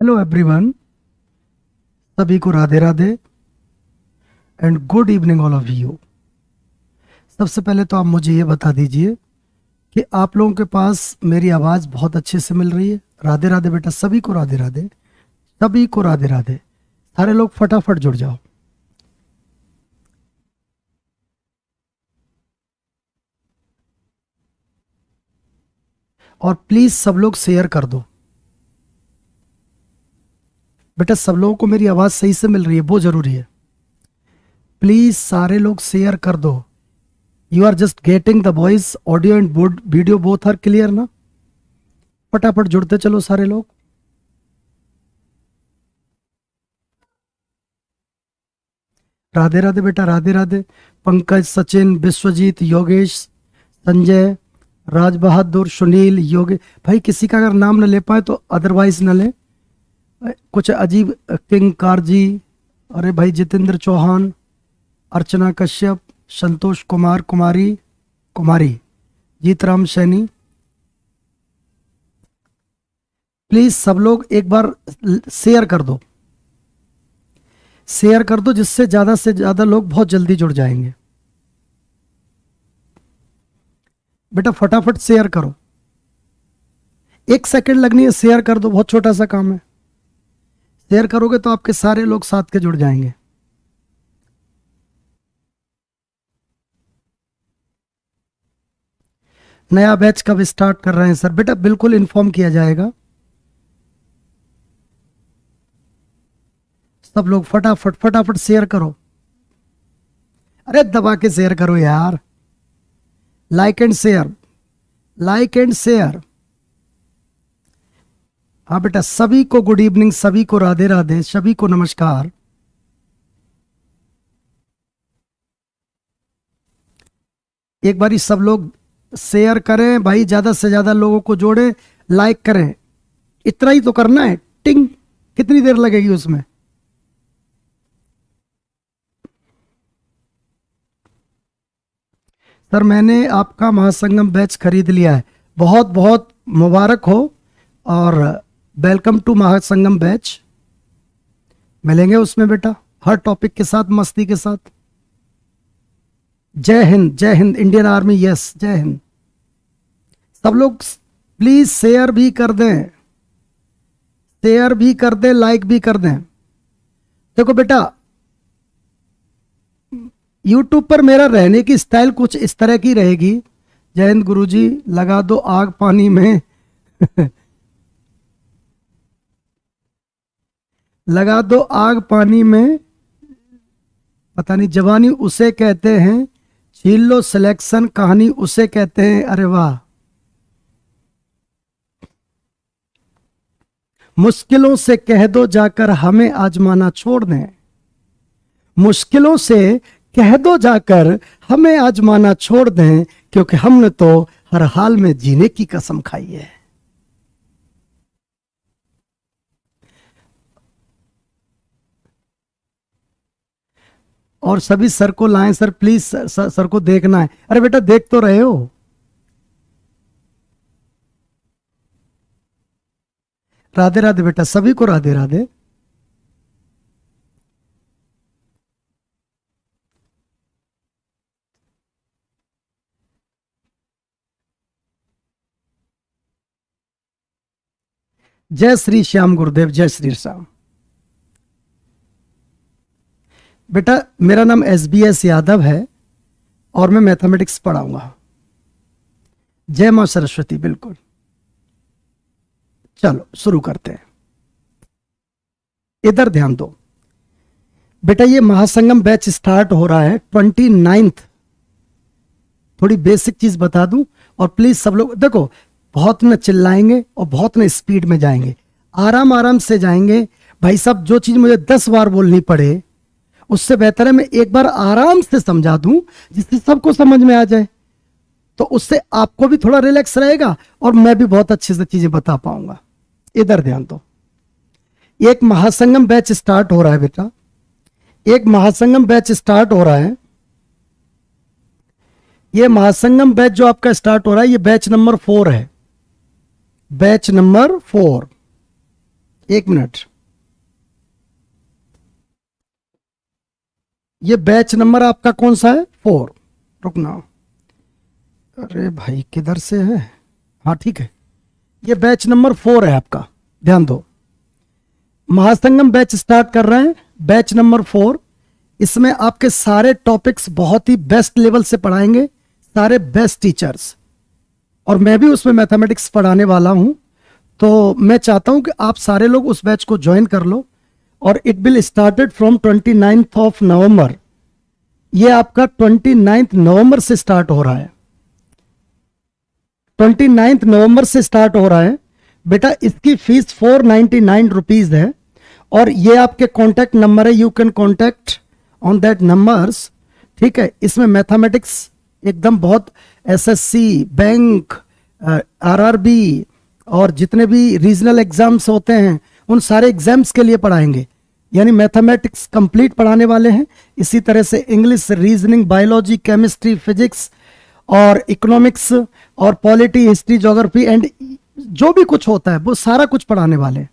Hello everyone, सभी को Radhe Radhe and good evening all of you. सबसे पहले तो आप मुझे ये बता दीजिए कि आप लोगों के पास मेरी आवाज़ बहुत अच्छे से मिल रही है। राधे राधे बेटा, सभी को राधे राधे, सभी को राधे राधे। सारे लोग फटाफट जुड़ जाओ। और प्लीज़ सब लोग शेयर कर दो बेटा। सब लोगों को मेरी आवाज़ सही से मिल रही है, वो ज़रूरी है। प्लीज़ सारे लोग शेयर कर दो। You are just getting the voice, audio and video both are clear ना? फटाफट जुड़ते चलो सारे लोग। राधे राधे बेटा, राधे राधे। पंकज, सचिन, विश्वजीत, योगेश, संजय, राज बहादुर, सुनील, योगे भाई, किसी का अगर नाम न ले पाए तो अदरवाइज न ले। कुछ अजीब, किंग कारजी, अरे भाई जितेंद्र चौहान, अर्चना कश्यप, संतोष कुमार, कुमारी, जीतराम सैनी। प्लीज सब लोग एक बार शेयर कर दो, शेयर कर दो, जिससे ज्यादा से ज्यादा लोग बहुत जल्दी जुड़ जाएंगे। बेटा फटाफट शेयर करो, 1 सेकंड लगनी है, शेयर कर दो, बहुत छोटा सा काम है। शेयर करोगे तो आपके सारे लोग साथ के जुड़ जाएंगे। नया बैच कब स्टार्ट कर रहे हैं सर? बेटा बिल्कुल इन्फॉर्म किया जाएगा। सब लोग फटाफट फटाफट शेयर करो। अरे दबा के शेयर करो यार, like and share, like and share. हाँ बेटा, सभी को गुड इवनिंग, सभी को राधे राधे, सभी को नमस्कार। एक बारी सब लोग शेयर करें भाई, ज्यादा से ज्यादा लोगों को जोड़े, लाइक करें। इतना ही तो करना है। टिंग, कितनी देर लगेगी उसमें? सर मैंने आपका महासंगम बैच खरीद लिया है, बहुत बहुत मुबारक हो और वेलकम टू महासंगम बैच। मिलेंगे उसमें बेटा, हर टॉपिक के साथ, मस्ती के साथ। जय हिंद, जय हिंद, इंडियन आर्मी, यस जय हिंद। सब लोग प्लीज शेयर भी कर दें, शेयर भी कर दें, लाइक भी कर दें। देखो बेटा, यूट्यूब पर मेरा रहने की स्टाइल कुछ इस तरह की रहेगी। जय हिंद गुरुजी, लगा दो आग पानी में लगा दो आग पानी में, पता नहीं जवानी उसे कहते हैं, छीन लो सिलेक्शन कहानी उसे कहते हैं। अरे वाह। मुश्किलों से कह दो जाकर हमें आजमाना छोड़ दें, मुश्किलों से कह दो जाकर हमें आजमाना छोड़ दें, क्योंकि हमने तो हर हाल में जीने की कसम खाई है। और सभी सर को लाएं सर, प्लीज सर को देखना है। अरे बेटा देख तो रहे हो। राधे राधे बेटा, सभी को राधे राधे। जय श्री श्याम गुरुदेव, जय श्री श्याम। बेटा मेरा नाम SBS यादव है और मैं मैथमेटिक्स पढ़ाऊंगा। जय मां सरस्वती। बिल्कुल, चलो शुरू करते हैं। इधर ध्यान दो बेटा, ये महासंगम बैच स्टार्ट हो रहा है 29th। थोड़ी बेसिक चीज बता दूं, और प्लीज सब लोग देखो, बहुत न चिल्लाएंगे और बहुत न स्पीड में जाएंगे, आराम आराम से जाएंगे भाई साहब। जो चीज मुझे 10 बार बोलनी पड़े, उससे बेहतर है मैं एक बार आराम से समझा दूं, जिससे सबको समझ में आ जाए। तो उससे आपको भी थोड़ा रिलैक्स रहेगा और मैं भी बहुत अच्छे से चीजें बता पाऊंगा। इधर ध्यान दो, एक महासंगम बैच स्टार्ट हो रहा है बेटा, एक महासंगम बैच स्टार्ट हो रहा है। ये महासंगम बैच जो आपका स्टार्ट हो रहा है, ये बैच नंबर 4 है, बैच नंबर 4। एक मिनट, ये बैच नंबर आपका कौन सा है? 4। रुकना, अरे भाई किधर से है? हाँ ठीक है, ये बैच नंबर 4 है आपका। ध्यान दो, महासंगम बैच स्टार्ट कर रहे हैं, बैच नंबर 4। इसमें आपके सारे टॉपिक्स बहुत ही बेस्ट लेवल से पढ़ाएंगे, सारे बेस्ट टीचर्स, और मैं भी उसमें मैथमेटिक्स पढ़ाने वाला हूं। तो मैं चाहता हूं कि आप सारे लोग उस बैच को ज्वाइन कर लो, और it will started from 29th of November. ये आपका 29th नवंबर से स्टार्ट हो रहा है, 29th नवंबर से स्टार्ट हो रहा है बेटा। इसकी फीस 499 रुपीज है, और ये आपके कॉन्टैक्ट नंबर है, you can contact on that numbers. ठीक है, इसमें मैथमेटिक्स एकदम बहुत, एसएससी, बैंक, आरआरबी और जितने भी रीजनल एग्जाम्स होते हैं उन सारे एग्जाम्स के लिए पढ़ाएंगे, यानी मैथमेटिक्स कंप्लीट पढ़ाने वाले हैं। इसी तरह से English, reasoning, biology, chemistry, physics और इकोनॉमिक्स और पॉलिटी, हिस्ट्री, ज्योग्राफी एंड जो भी कुछ होता है वो सारा कुछ पढ़ाने वाले हैं।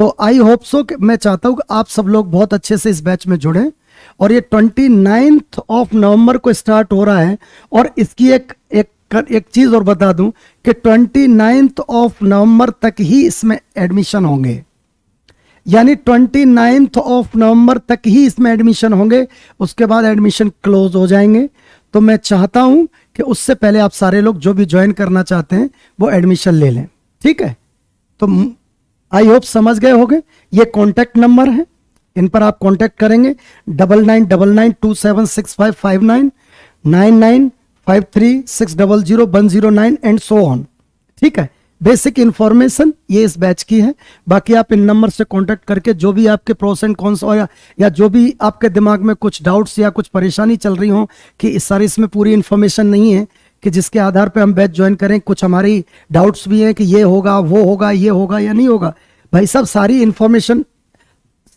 तो आई होप सो कि मैं चाहता हूं कि आप सब लोग बहुत अच्छे से इस बैच में जुड़ें, और ये 29th ऑफ नवंबर को स्टार्ट हो रहा है। और इसकी एक चीज और बता दूं कि 29th ऑफ नवंबर तक ही इसमें एडमिशन होंगे, यानी 29th ऑफ नवंबर तक ही इसमें एडमिशन होंगे, उसके बाद एडमिशन क्लोज हो जाएंगे। तो मैं चाहता हूं कि उससे पहले आप सारे लोग जो भी ज्वाइन करना चाहते हैं वो एडमिशन ले लें, ठीक है? तो आई होप समझ गए होंगे। ये कॉन्टैक्ट नंबर है, इन पर आप कांटेक्ट करेंगे, 9999276559, 9953600109 एंड सो ऑन। ठीक है, बेसिक इंफॉर्मेशन ये इस बैच की है। बाकी आप इन नंबर से कांटेक्ट करके जो भी आपके प्रोस एंड कॉन्स या जो भी आपके दिमाग में कुछ डाउट्स या कुछ परेशानी चल रही हो कि इस सारी इसमें पूरी इंफॉर्मेशन नहीं है कि जिसके आधार पे हम बैच ज्वाइन करें, कुछ हमारी डाउट्स भी हैं कि ये होगा, वो होगा, ये होगा या नहीं होगा। भाई साहब, सारी इंफॉर्मेशन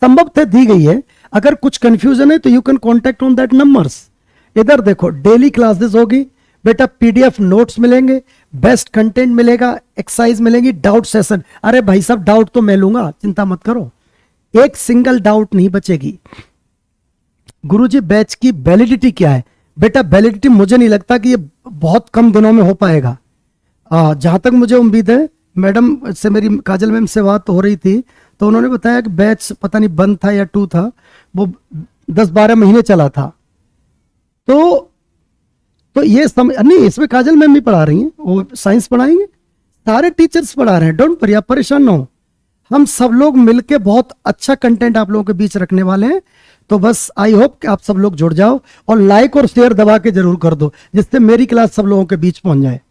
संभवतः दी गई है। अगर कुछ कंफ्यूजन है तो you can contact on that numbers. इधर देखो, डेली क्लासेस होगी बेटा, पीडीएफ नोट्स मिलेंगे, बेस्ट कंटेंट मिलेगा, एक्सरसाइज मिलेगी, डाउट सेशन। अरे भाई साहब, डाउट तो मैं लूंगा, चिंता मत करो, एक सिंगल डाउट नहीं बचेगी। गुरुजी, बैच की वैलिडिटी क्या है? बेटा, वैलिडिटी मुझे नहीं लगता कि ये बहुत कम दिनों में हो पाएगा। जहां तक मुझे उम्मीद है, मैडम से मेरी काजल मैम से बात हो रही थी तो उन्होंने बताया कि बैच पता नहीं बंद था या 2 था, वो 10-12 महीने चला था। तो ये नहीं, इसमें काजल मैम भी पढ़ा रही हैं, वो साइंस पढ़ाएंगे, सारे टीचर्स पढ़ा रहे हैं, डोंट वरी, आप परेशान ना हो। हम सब लोग मिलके बहुत अच्छा कंटेंट आप लोगों के बीच रखने वाले हैं। तो बस आई होप कि आप सब लोग जुड़ जाओ और लाइक और शेयर दबा के जरूर कर दो, जिससे मेरी क्लास सब लोगों के बीच पहुंच जाए।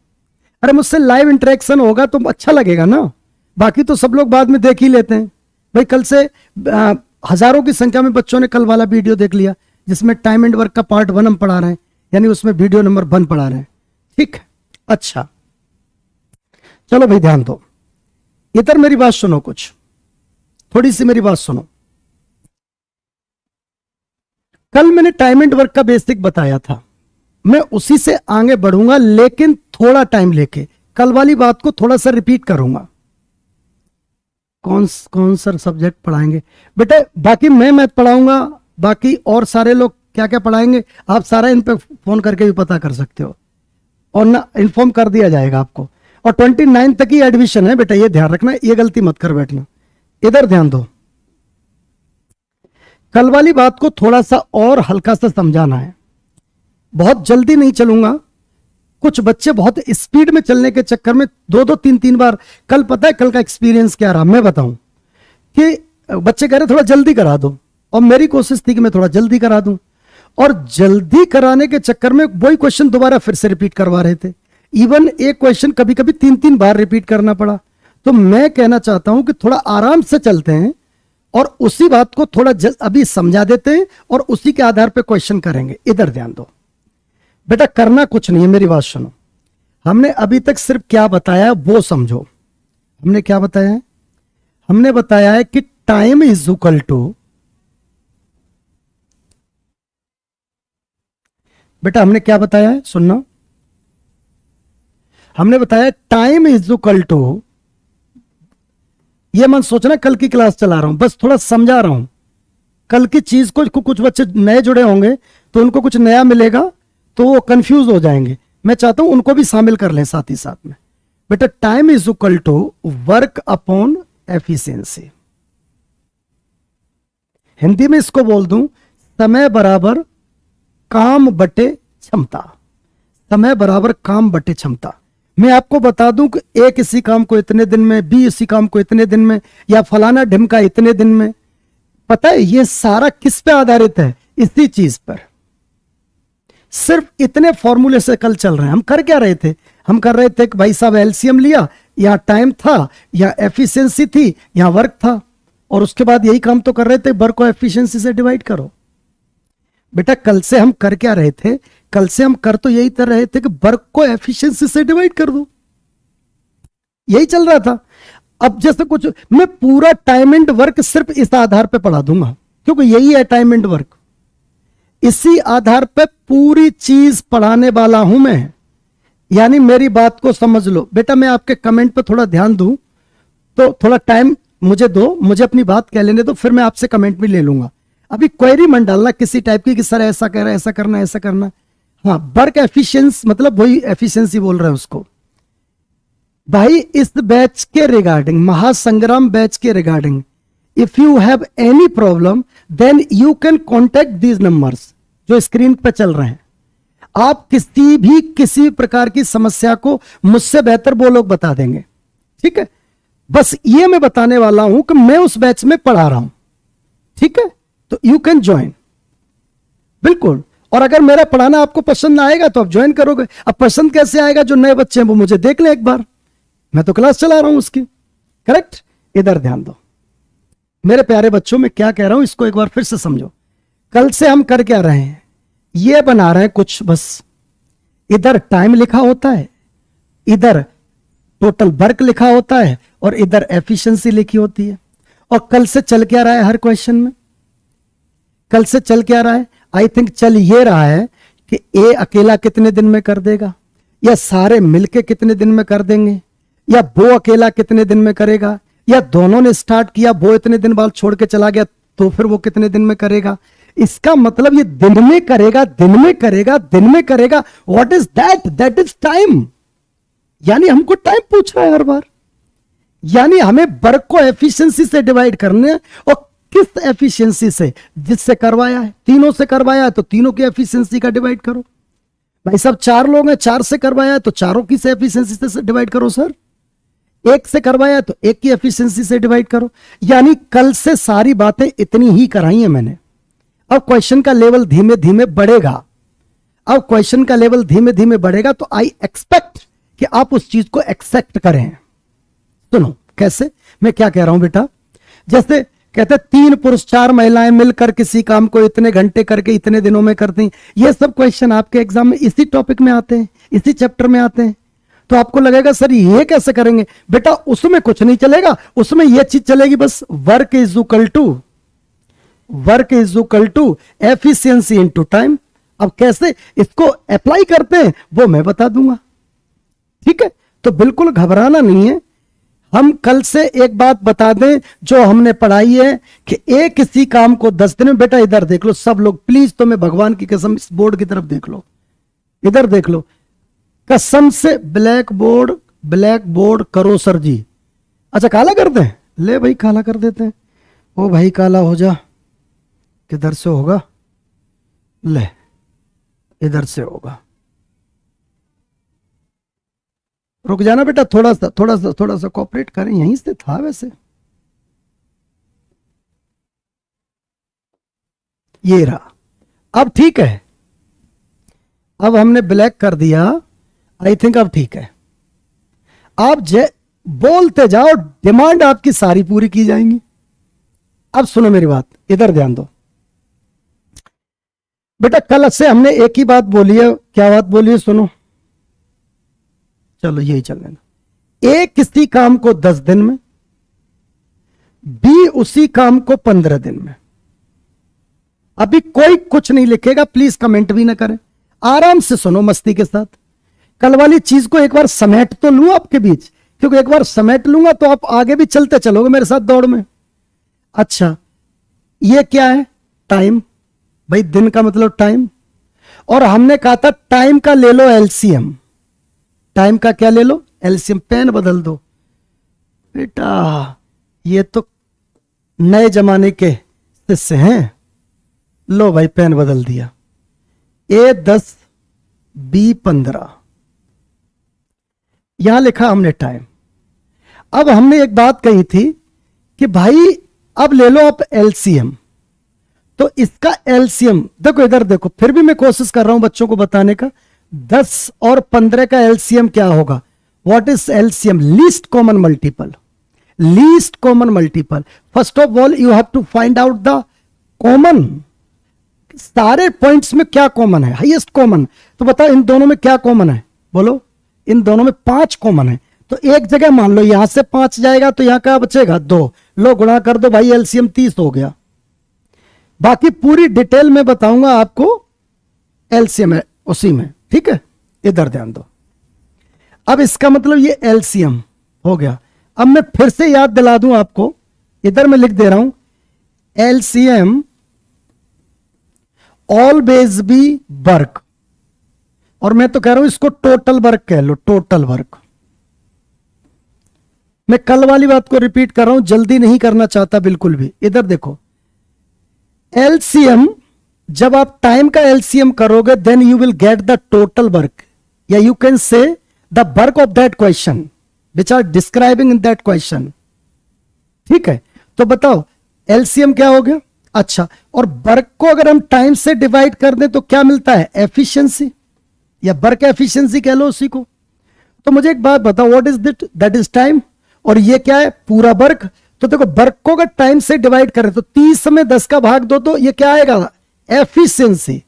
अरे मुझसे लाइव इंटरेक्शन होगा तो अच्छा लगेगा ना, बाकी तो सब लोग बाद में देख ही लेते हैं। भाई कल से हजारों की संख्या में बच्चों ने कल वाला वीडियो देख लिया जिसमें टाइम एंड वर्क का पार्ट 1 हम पढ़ा रहे हैं, यानी उसमें वीडियो नंबर 1 पढ़ा रहे हैं। ठीक है, अच्छा चलो भाई ध्यान दो, इधर मेरी बात सुनो, कुछ थोड़ी सी मेरी बात सुनो। कल मैंने टाइम एंड वर्क का बेसिक बताया था, मैं उसी से आगे बढ़ूंगा, लेकिन थोड़ा टाइम लेके कल वाली बात को थोड़ा सा रिपीट करूंगा। कौन सा सब्जेक्ट पढ़ाएंगे बेटा? बाकी मैं मैथ पढ़ाऊंगा, बाकी और सारे लोग क्या क्या पढ़ाएंगे आप सारा इन पे फोन करके भी पता कर सकते हो, और ना इन्फॉर्म कर दिया जाएगा आपको। और 29 तक ही एडमिशन है बेटा, ये ध्यान रखना, ये गलती मत कर बैठना। इधर ध्यान दो, कल वाली बात को थोड़ा सा और हल्का सा समझाना है, बहुत जल्दी नहीं चलूंगा। कुछ बच्चे बहुत स्पीड में चलने के चक्कर में 2-2 3-3 बार, कल पता है कल का एक्सपीरियंस क्या रहा, मैं बताऊं कि बच्चे कह रहे थोड़ा जल्दी करा दो, और मेरी कोशिश थी कि मैं थोड़ा जल्दी करा दूं, और जल्दी कराने के चक्कर में वही क्वेश्चन दोबारा फिर से रिपीट करवा रहे थे। इवन एक क्वेश्चन कभी कभी 3-3 बार रिपीट करना पड़ा। तो मैं कहना चाहता हूं कि थोड़ा आराम से चलते हैं और उसी बात को थोड़ा अभी समझा देते हैं और उसी के आधार पर क्वेश्चन करेंगे। इधर ध्यान दो बेटा, करना कुछ नहीं है, मेरी बात सुनो। हमने अभी तक सिर्फ क्या बताया वो समझो। हमने क्या बताया है? हमने बताया है कि टाइम इज इक्वल टू, बेटा हमने क्या बताया है, सुनना, हमने बताया टाइम इज इक्वल टू ये मत सोचना कल की क्लास चला रहा हूं, बस थोड़ा समझा रहा हूं। कल की चीज को कुछ बच्चे नए जुड़े होंगे तो उनको कुछ नया मिलेगा तो वो कंफ्यूज हो जाएंगे। मैं चाहता हूं उनको भी शामिल कर लें साथ ही साथ में। बेटा time is equal to work upon efficiency. Hindi में इसको बोल दूं समय बराबर काम बटे क्षमता। समय बराबर काम बटे क्षमता। मैं आपको बता दूं कि ए किसी काम को इतने दिन में, बी इसी काम को इतने दिन में, या फलाना ढिमका इतने दिन में। पता है ये सारा किस पे आधारित है? इसी चीज पर। सिर्फ इतने फॉर्मूले से कल चल रहे हैं। हम कर क्या रहे थे? हम कर रहे थे कि भाई साहब एलसीएम लिया, या टाइम था, या एफिशिएंसी थी, या वर्क था, और उसके बाद यही काम तो कर रहे थे, वर्क को एफिशिएंसी से डिवाइड करो। बेटा कल से हम कर क्या रहे थे? कल से हम कर तो यही कर रहे थे कि वर्क को एफिशिएंसी से डिवाइड कर दो। यही चल रहा था। अब जैसे कुछ मैं पूरा टाइम एंड वर्क सिर्फ इस आधार पे पढ़ा दूंगा, क्योंकि यही है टाइम एंड वर्क। इसी आधार पे पूरी चीज पढ़ाने वाला हूं मैं। यानी मेरी बात को समझ लो। बेटा मैं आपके कमेंट पे थोड़ा ध्यान दूं तो थोड़ा टाइम मुझे दो, मुझे अपनी बात कह लेने दो, फिर मैं आपसे कमेंट भी ले लूंगा। अभी क्वेरी मत डालना किसी टाइप की कि सर ऐसा कह रहा है, ऐसा करना, ऐसा करना। हाँ, वर्क एफिशिएंसी मतलब वही एफिशिएंसी बोल रहे हैं उसको। भाई इस बैच के रिगार्डिंग, महासंग्राम बैच के regarding, if you have any problem then you can contact these numbers जो स्क्रीन पे चल रहे हैं। आप किसी प्रकार की समस्या को मुझसे बेहतर वो लोग बता देंगे। ठीक है, बस ये मैं बताने वाला हूं कि मैं उस बैच में पढ़ा रहा हूं। ठीक है, तो यू कैन ज्वाइन बिल्कुल। और अगर मेरा पढ़ाना आपको पसंद ना आएगा तो आप ज्वाइन करोगे। अब पसंद कैसे आएगा? जो नए बच्चे हैं वो मुझे देख ले एक बार, मैं तो क्लास चला रहा हूं उसकी। करेक्ट? इधर ध्यान दो मेरे प्यारे बच्चों, मैं क्या कह रहा हूं इसको एक बार फिर से समझो। कल से हम कर क्या रहे हैं? ये बना रहे हैं कुछ, बस इधर टाइम लिखा होता है, इधर टोटल वर्क लिखा होता है, और इधर एफिशिएंसी लिखी होती है। और कल से चल क्या रहा है हर क्वेश्चन में? कल से चल क्या रहा है? आई थिंक चल ये रहा है कि ए अकेला कितने दिन में कर देगा, या सारे मिलके कितने दिन में कर देंगे, या वो अकेला कितने दिन में करेगा, या दोनों ने स्टार्ट किया, वो इतने दिन बाद छोड़ के चला गया तो फिर वो कितने दिन में करेगा। इसका मतलब ये दिन में करेगा, दिन में करेगा, दिन में करेगा। What is that? That is time. यानी हमको टाइम पूछ रहा है हर बार। यानी हमें वर्क को एफिशिएंसी से डिवाइड करने, और किस एफिशिएंसी से? जिससे करवाया है, तीनों से करवाया है तो तीनों की एफिशिएंसी का डिवाइड करो। भाई साहब 4 लोग हैं, 4 से करवाया है तो चारों की से एफिशिएंसी से डिवाइड करो। सर 1 से करवाया है तो 1 की एफिशिएंसी से डिवाइड करो। यानी कल से सारी बातें इतनी ही कराई है मैंने। अब क्वेश्चन का लेवल धीमे धीमे बढ़ेगा। अब क्वेश्चन का लेवल धीमे धीमे बढ़ेगा तो आई एक्सपेक्ट कि आप उस चीज को एक्सेप्ट करें। सुनो कैसे मैं क्या कह रहा हूं बेटा। जैसे कहते 3 पुरुष 4 महिलाएं मिलकर किसी काम को इतने घंटे करके इतने दिनों में करती हैं। ये सब क्वेश्चन आपके एग्जाम में इसी टॉपिक में आते हैं, इसी चैप्टर में आते हैं। तो आपको लगेगा सर ये कैसे करेंगे? बेटा उसमें कुछ नहीं चलेगा, उसमें यह चीज चलेगी बस। Work is equal to efficiency into time. अब कैसे इसको अप्लाई करते हैं वो मैं बता दूंगा। ठीक है, तो बिल्कुल घबराना नहीं है। हम कल से एक बात बता दें जो हमने पढ़ाई है कि एक किसी काम को 10 दिन में। बेटा इधर देख लो सब लोग प्लीज, तो मैं भगवान की कसम इस बोर्ड की तरफ देख लो, इधर देख लो कसम से। ब्लैक बोर्ड करो सर जी। अच्छा काला कर दें? ले भाई काला कर देते हैं। ओ भाई काला हो जा। किधर से होगा? ले इधर से होगा। रुक जाना बेटा, थोड़ा सा कोऑपरेट करें। यहीं से था वैसे। ये रहा। अब ठीक है, अब हमने ब्लैक कर दिया। आई थिंक अब ठीक है। आप बोलते जाओ, डिमांड आपकी सारी पूरी की जाएंगी। अब सुनो मेरी बात, इधर ध्यान दो बेटा। कल से हमने एक ही बात बोली है। क्या बात बोली है? सुनो, चलो यही चल लेना। ए किसी काम को 10 दिन में, बी उसी काम को 15 दिन में। अभी कोई कुछ नहीं लिखेगा, प्लीज कमेंट भी ना करें। आराम से सुनो मस्ती के साथ। कल वाली चीज को एक बार समेट तो लूं आपके बीच क्योंकि एक बार समेट लूंगा तो आप आगे भी चलते चलोगे मेरे साथ दौड़ में। अच्छा, ये क्या है? टाइम। भाई दिन का मतलब टाइम, और हमने कहा था टाइम का ले लो एलसीएम। टाइम का क्या ले लो? एलसीएम। पेन बदल दो बेटा, ये तो नए जमाने के शिष्य हैं। लो भाई पेन बदल दिया। A10 B15 यहां लिखा हमने टाइम। अब हमने एक बात कही थी कि भाई अब ले लो आप एलसीएम। तो इसका एलसीएम देखो, इधर देखो, फिर भी मैं कोशिश कर रहा हूं बच्चों को बताने का। 10 और 15 का एलसीएम क्या होगा? What is LCM? Least common multiple. Least common multiple. First of all you have to find out the common. सारे पॉइंट्स में क्या कॉमन है? Highest common. तो बताओ इन दोनों में क्या कॉमन है? बोलो। इन दोनों में 5 कॉमन है। तो एक जगह मान लो यहां से 5 जाएगा तो यहां क्या बचेगा? 2। लो गुणा कर दो भाई, एलसीएम 30 हो गया। बाकी पूरी डिटेल में बताऊंगा आपको, एलसीएम है उसी में, ठीक है? इधर ध्यान दो। अब इसका मतलब ये एलसीएम हो गया। अब मैं फिर से याद दिला दूं आपको, इधर मैं लिख दे रहा हूं एलसीएम ऑलवेज बी वर्क, और मैं तो कह रहा हूं इसको टोटल वर्क कह लो, टोटल वर्क। मैं कल वाली बात को रिपीट कर रहा हूं, जल्दी नहीं करना चाहता बिल्कुल भी। इधर देखो, एलसीएम जब आप टाइम का एलसीएम करोगे then you will get the total work, या you can say the work of that question which are describing in that question. ठीक है, तो बताओ एलसीएम क्या हो गया? अच्छा, और वर्क को अगर हम टाइम से डिवाइड कर दें तो क्या मिलता है? एफिशिएंसी, या वर्क एफिशिएंसी कह लो उसी को। तो मुझे एक बात बताओ, what is this? That is time, और ये क्या है? पूरा वर्क। तो देखो वर्क को अगर टाइम से डिवाइड करें तो 30 में 10 का भाग दो तो ये क्या आएगा? एफिशिएंसी।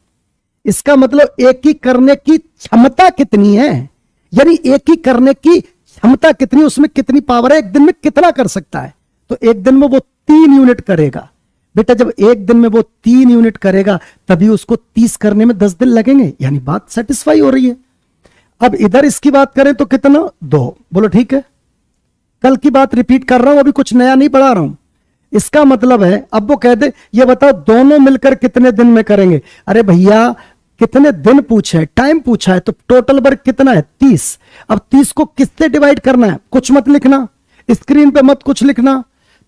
इसका मतलब एक ही करने की क्षमता कितनी है, यानी एक ही करने की क्षमता कितनी, उसमें कितनी पावर है, एक दिन में कितना कर सकता है। तो एक दिन में वो 3 यूनिट करेगा। बेटा जब एक दिन में वो 3 यूनिट करेगा तभी उसको 30 करने में 10 दिन लगेंगे, यानी बात सेटिस्फाई हो रही है। अब इधर इसकी बात करें तो कितना? 2। बोलो ठीक है। कल की बात रिपीट कर रहा हूं, अभी कुछ नया नहीं पढ़ा रहा हूं। इसका मतलब है, अब वो कह दे ये बताओ दोनों मिलकर कितने दिन में करेंगे। अरे भैया कितने दिन पूछे, टाइम पूछा है, तो टोटल वर्क कितना है? 30। अब 30 को किससे डिवाइड करना है? कुछ मत लिखना, स्क्रीन पे मत कुछ लिखना।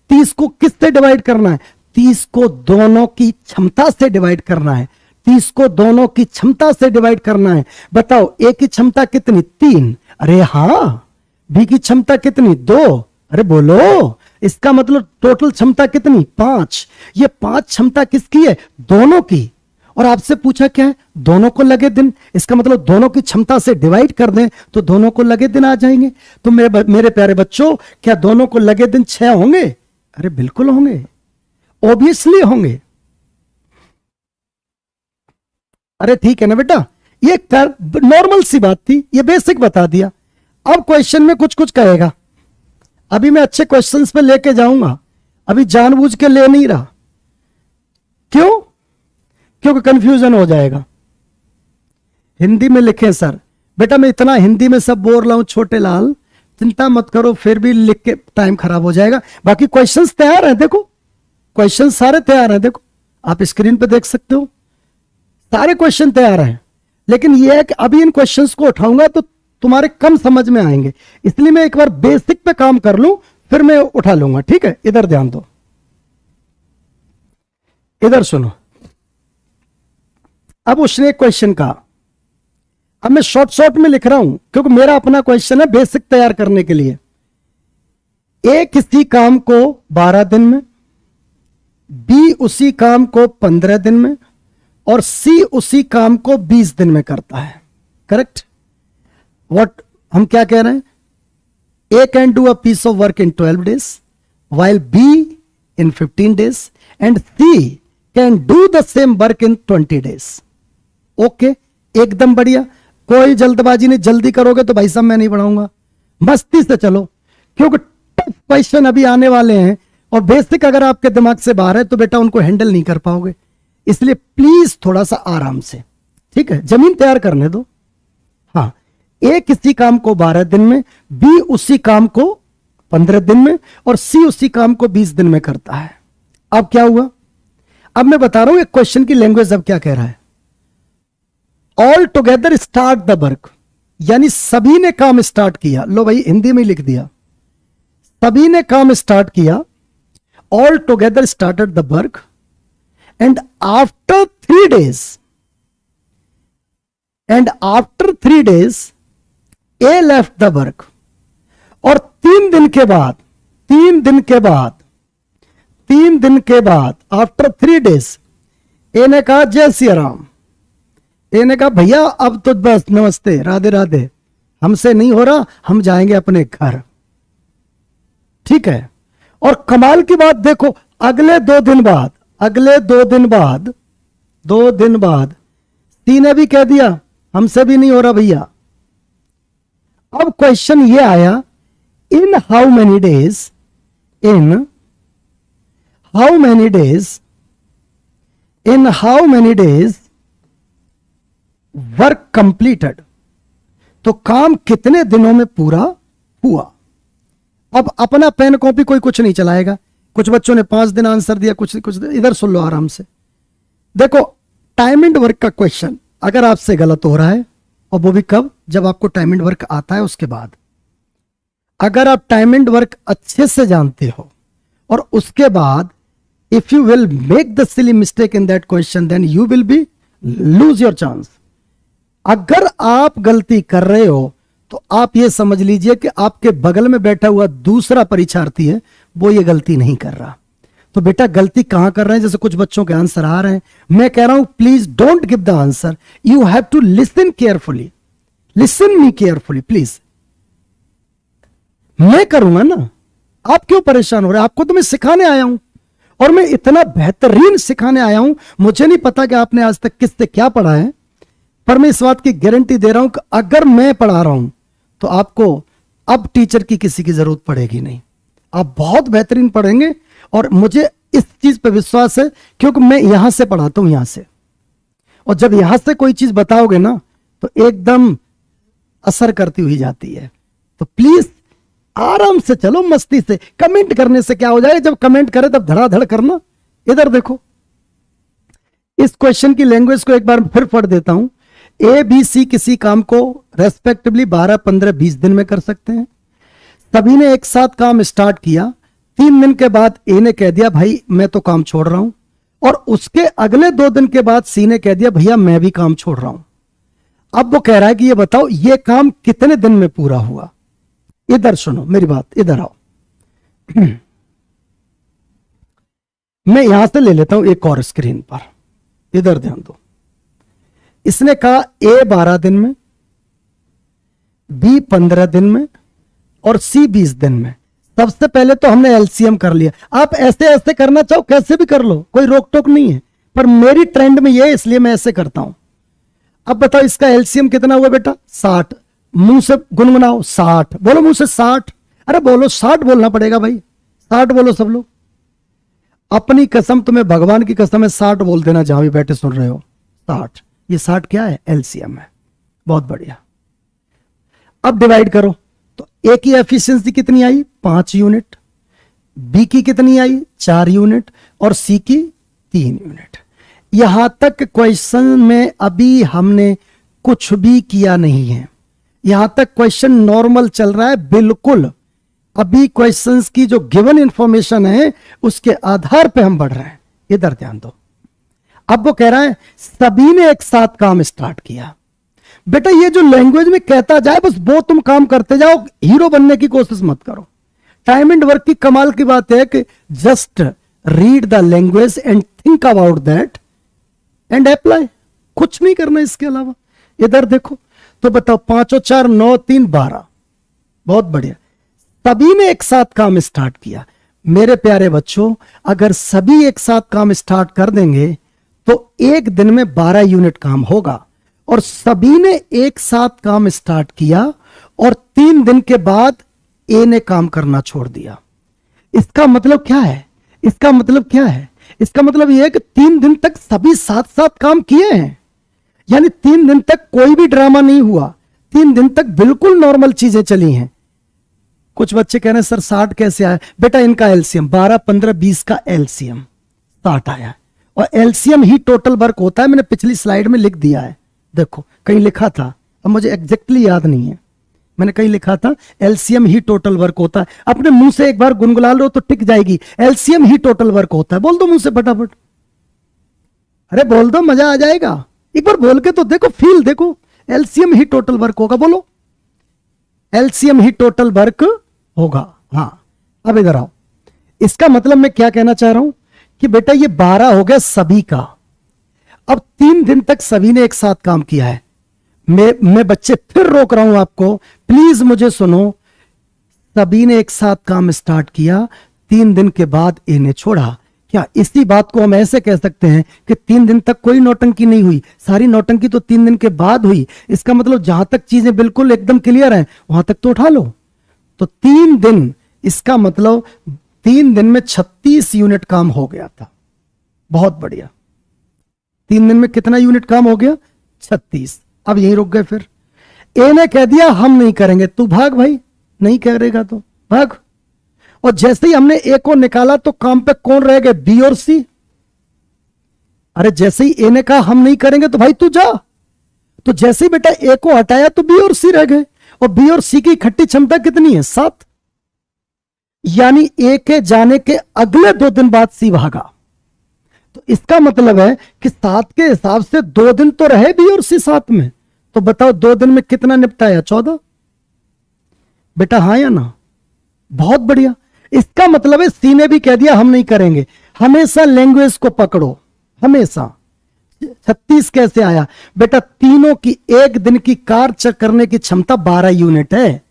30 को किससे डिवाइड करना है? 30 को दोनों की क्षमता से डिवाइड करना है। 30 को दोनों की क्षमता से डिवाइड करना है। बताओ ए की क्षमता कितनी? 3। अरे हां। बी की क्षमता कितनी? 2। अरे बोलो। इसका मतलब टोटल क्षमता कितनी? 5। ये 5 क्षमता किसकी है? दोनों की। और आपसे पूछा क्या है? दोनों को लगे दिन। इसका मतलब दोनों की क्षमता से डिवाइड कर दें तो दोनों को लगे दिन आ जाएंगे। तो मेरे प्यारे बच्चों, क्या दोनों को लगे दिन 6 होंगे? अरे बिल्कुल होंगे, ऑब्वियसली होंगे। अरे ठीक है ना बेटा, ये नॉर्मल सी बात थी, ये बेसिक बता दिया। अब क्वेश्चन में कुछ कुछ कहेगा। अभी मैं अच्छे क्वेश्चंस पे लेके जाऊंगा, अभी जानबूझ के ले नहीं रहा। क्यों? क्योंकि कंफ्यूजन हो जाएगा। हिंदी में लिखें सर। बेटा मैं इतना हिंदी में सब बोल रहा हूं छोटे लाल, चिंता मत करो, फिर भी लिख के टाइम खराब हो जाएगा। बाकी क्वेश्चंस तैयार हैं, देखो क्वेश्चन सारे तैयार हैं, देखो आप स्क्रीन पे देख सकते हो, सारे क्वेश्चन तैयार हैं। लेकिन यह है कि अभी इन क्वेश्चंस को उठाऊंगा तो तुम्हारे कम समझ में आएंगे, इसलिए मैं एक बार बेसिक पे काम कर लूं फिर मैं उठा लूंगा। ठीक है, इधर ध्यान दो, इधर सुनो। अब उसने एक क्वेश्चन कहा, अब मैं शॉर्ट में लिख रहा हूं क्योंकि मेरा अपना क्वेश्चन है बेसिक तैयार करने के लिए। ए किसी काम को 12 दिन में, बी उसी काम को 15 दिन में, और सी उसी काम को 20 दिन में करता है। करेक्ट? व्हाट हम क्या कह रहे हैं? A can do a piece of work in 12 days while B in 15 days and C can do the same work in 20 days. Okay, एकदम बढ़िया। कोई जल्दबाजी नहीं, जल्दी करोगे तो भाई साहब मैं नहीं पढ़ाऊंगा, मस्ती से चलो, क्योंकि टफ क्वेश्चन अभी आने वाले हैं और बेसिक अगर आपके दिमाग से बाहर है तो बेटा उनको हैंडल नहीं कर पाओगे। इसलिए प्लीज थोड़ा सा आराम से, ठीक है? जमीन तैयार करने दो। हाँ, ए किसी काम को 12 दिन में, बी उसी काम को 15 दिन में और सी उसी काम को 20 दिन में करता है। अब क्या हुआ? अब मैं बता रहा हूं एक क्वेश्चन की लैंग्वेज अब क्या कह रहा है। All together start the work, यानी सभी ने काम स्टार्ट किया। लो भाई हिंदी में लिख दिया, सभी ने काम स्टार्ट किया। All together started the work and after 3 days A left the work. और 3 दिन के बाद आफ्टर 3 days ए ने कहा जय श्री राम। ए ने कहा भैया अब तो बस नमस्ते राधे राधे, हमसे नहीं हो रहा, हम जाएंगे अपने घर। ठीक है। और कमाल की बात देखो, अगले 2 दिन बाद सी ने भी कह दिया हमसे भी नहीं हो रहा भैया। अब क्वेश्चन ये आया, इन how many days work completed, तो काम कितने दिनों में पूरा हुआ। अब अपना पेन कॉपी कोई कुछ नहीं चलाएगा। कुछ बच्चों ने 5 दिन आंसर दिया, कुछ इधर सुन लो आराम से। देखो टाइम एंड वर्क का क्वेश्चन अगर आपसे गलत हो रहा है, और वो भी कब, जब आपको टाइम एंड वर्क आता है उसके बाद। अगर आप टाइम एंड वर्क अच्छे से जानते हो और उसके बाद if you will make the silly mistake in that question then you will be lose your chance. अगर आप गलती कर रहे हो तो आप ये समझ लीजिए कि आपके बगल में बैठा हुआ दूसरा परीक्षार्थी है, वो ये गलती नहीं कर रहा। तो बेटा गलती कहां कर रहे हैं? जैसे कुछ बच्चों के आंसर आ रहे हैं, मैं कह रहा हूं please don't give the answer, you have to listen carefully, listen me carefully please. मैं करूंगा ना, आप क्यों परेशान हो रहे हैं? आपको तो मैं सिखाने आया हूं और मैं इतना बेहतरीन सिखाने आया हूं। मुझे नहीं पता कि आपने आज तक किससे क्या पढ़ा है, पर मैं इस बात की गारंटी दे रहा हूं कि अगर मैं पढ़ा रहा हूं तो आपको अब टीचर की किसी की जरूरत पड़ेगी नहीं, आप बहुत बेहतरीन पढ़ेंगे। और मुझे इस चीज पे विश्वास है क्योंकि मैं यहां से पढ़ाता हूं, यहां से। और जब यहां से कोई चीज बताओगे ना तो एकदम असर करती हुई जाती है। तो प्लीज आराम से चलो, मस्ती से। कमेंट करने से क्या हो जाए, जब कमेंट करे तब धड़ाधड़ करना। इधर देखो, इस क्वेश्चन की लैंग्वेज को एक बार फिर पढ़ देता हूं। ए बी सी किसी काम को रेस्पेक्टिवली 12, 15, 20 दिन में कर सकते हैं। सभी ने एक साथ काम स्टार्ट किया। 3 दिन के बाद ए ने कह दिया भाई मैं तो काम छोड़ रहा हूं, और उसके अगले 2 दिन के बाद सी ने कह दिया भैया मैं भी काम छोड़ रहा हूं। अब वो कह रहा है कि ये बताओ ये काम कितने दिन में पूरा हुआ। इधर सुनो मेरी बात, इधर आओ। मैं यहां से ले लेता हूं एक और स्क्रीन पर, इधर ध्यान दो। इसने कहा ए 12 दिन में, बी 15 दिन में और सी 20 दिन में। सबसे पहले तो हमने एलसीएम कर लिया। आप ऐसे ऐसे करना चाहो कैसे भी कर लो, कोई रोक टोक नहीं है, पर मेरी ट्रेंड में ये है इसलिए मैं ऐसे करता हूं। अब बताओ इसका एलसीएम कितना हुआ बेटा? 60। मुंह से गुनगुनाओ 60, बोलो मुंह से 60। अरे बोलो 60 बोलना पड़ेगा भाई, 60 बोलो सब लोग। अपनी कसम, तुम्हें भगवान की कसम है 60 बोल देना जहां भी बैठे सुन रहे हो। 60, ये 60 क्या है? एलसीएम है। बहुत बढ़िया। अब डिवाइड करो तो ए की एफिशिएंसी कितनी आई? 5 यूनिट, बी की कितनी आई? 4 यूनिट और सी की 3 यूनिट। यहां तक क्वेश्चन में अभी हमने कुछ भी किया नहीं है, यहां तक क्वेश्चन नॉर्मल चल रहा है बिल्कुल। अभी क्वेश्चंस की जो गिवन इंफॉर्मेशन है उसके आधार पे हम बढ़ रहे हैं। इधर ध्यान दो। अब वो कह रहा है सभी ने एक साथ काम स्टार्ट किया। बेटा ये जो लैंग्वेज में कहता जाए बस वो तुम काम करते जाओ, हीरो बनने की कोशिश मत करो। टाइम एंड वर्क की कमाल की बात है कि just read the language and think about that and apply, कुछ नहीं करना इसके अलावा। इधर देखो तो बताओ 5 और 4 9 3 12। बहुत बढ़िया। सभी ने एक साथ काम स्टार्ट किया। मेरे प्यारे बच्चों अगर सभी एक साथ काम स्टार्ट कर देंगे तो एक दिन में 12 यूनिट काम होगा। और सभी ने एक साथ काम स्टार्ट किया और 3 दिन के बाद ए ने काम करना छोड़ दिया। इसका मतलब क्या है? इसका मतलब क्या है? इसका मतलब यह है कि 3 दिन तक सभी साथ साथ काम किए हैं, यानी 3 दिन तक कोई भी ड्रामा नहीं हुआ। 3 दिन तक बिल्कुल नॉर्मल चीजें चली हैं। कुछ बच्चे कह रहे हैं सर 60 कैसे आया? बेटा इनका एलसीएम 12, 15, 20 का एलसीएम 60 आया है, और एलसीएम ही टोटल वर्क होता है। मैंने पिछली स्लाइड में लिख दिया है, देखो कहीं लिखा था, अब मुझे एग्जैक्टली याद नहीं है, मैंने कहीं लिखा था एलसीएम ही टोटल वर्क होता है। अपने मुंह से एक बार गुनगुना लो तो टिक जाएगी, एलसीएम ही टोटल वर्क होता है। बोल दो मुंह से फटाफट, अरे बोल दो, मजा आ जाएगा। एक बार बोल के तो देखो, फील देखो, एलसीएम ही टोटल वर्क होगा। बोलो एलसीएम ही टोटल वर्क होगा। हाँ, अब इधर आओ। इसका मतलब मैं क्या कहना चाह रहा हूं कि बेटा ये 12 हो गया सभी का। अब 3 दिन तक सभी ने एक साथ काम किया है। मैं बच्चे फिर रोक रहा हूं आपको, प्लीज मुझे सुनो। सभी ने एक साथ काम स्टार्ट किया, 3 दिन के बाद इन्हें छोड़ा। क्या इसी बात को हम ऐसे कह सकते हैं कि 3 दिन तक कोई नौटंकी नहीं हुई? सारी नौटंकी तो 3 दिन के बाद हुई। इसका मतलब जहां तक चीजें बिल्कुल एकदम क्लियर हैं वहां तक तो उठा लो। तो 3 दिन, इसका मतलब 3 दिन में 36 यूनिट काम हो गया था। बहुत बढ़िया। 3 दिन में कितना यूनिट काम हो गया? 36। अब यहीं रुक गए। फिर ए ने कह दिया हम नहीं करेंगे, तू भाग भाई, नहीं करेगा तो भाग। और जैसे ही हमने ए को निकाला तो काम पे कौन रह गए? बी और सी। अरे जैसे ही ए ने कहा हम नहीं करेंगे तो भाई तू जा, तो जैसे ही बेटा ए को हटाया तो बी और सी रह गए। और बी और सी की इकट्ठी क्षमता कितनी है? 7। यानी ए के जाने के अगले 2 दिन बाद सी भागा। तो इसका मतलब है कि 7 के हिसाब से 2 दिन तो रहे बी और सी साथ में। तो बताओ 2 दिन में कितना निपटाया? 14। बेटा हाँ या ना? बहुत बढ़िया। इसका मतलब है सी ने भी कह दिया हम नहीं करेंगे। हमेशा लैंग्वेज को पकड़ो, हमेशा। 36 कैसे आया? बेटा तीनों की एक दिन की कार्य करने की क्षमता 12 यूनिट है।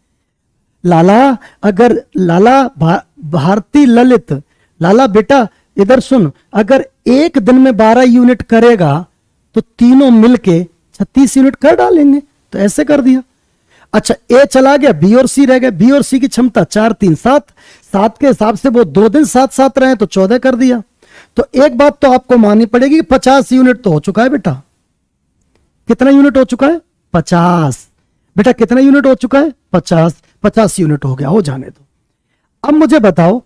लाला, अगर लाला भारती ललित, लाला बेटा इधर सुन, अगर एक दिन में 12 यूनिट करेगा तो तीनों मिलके 36 यूनिट कर डालेंगे। तो ऐसे कर दिया। अच्छा ए चला गया, बी और सी रह गए। बी और सी की क्षमता 4, 3, 7। 7 के हिसाब से वो 2 दिन साथ साथ रहे तो 14 कर दिया। तो एक बात तो आपको माननी पड़ेगी कि 50 यूनिट तो हो चुका है बेटा। कितना यूनिट हो चुका है? 50। बेटा कितना यूनिट हो चुका है? 50। 50 यूनिट हो गया, हो जाने दो। अब मुझे बताओ,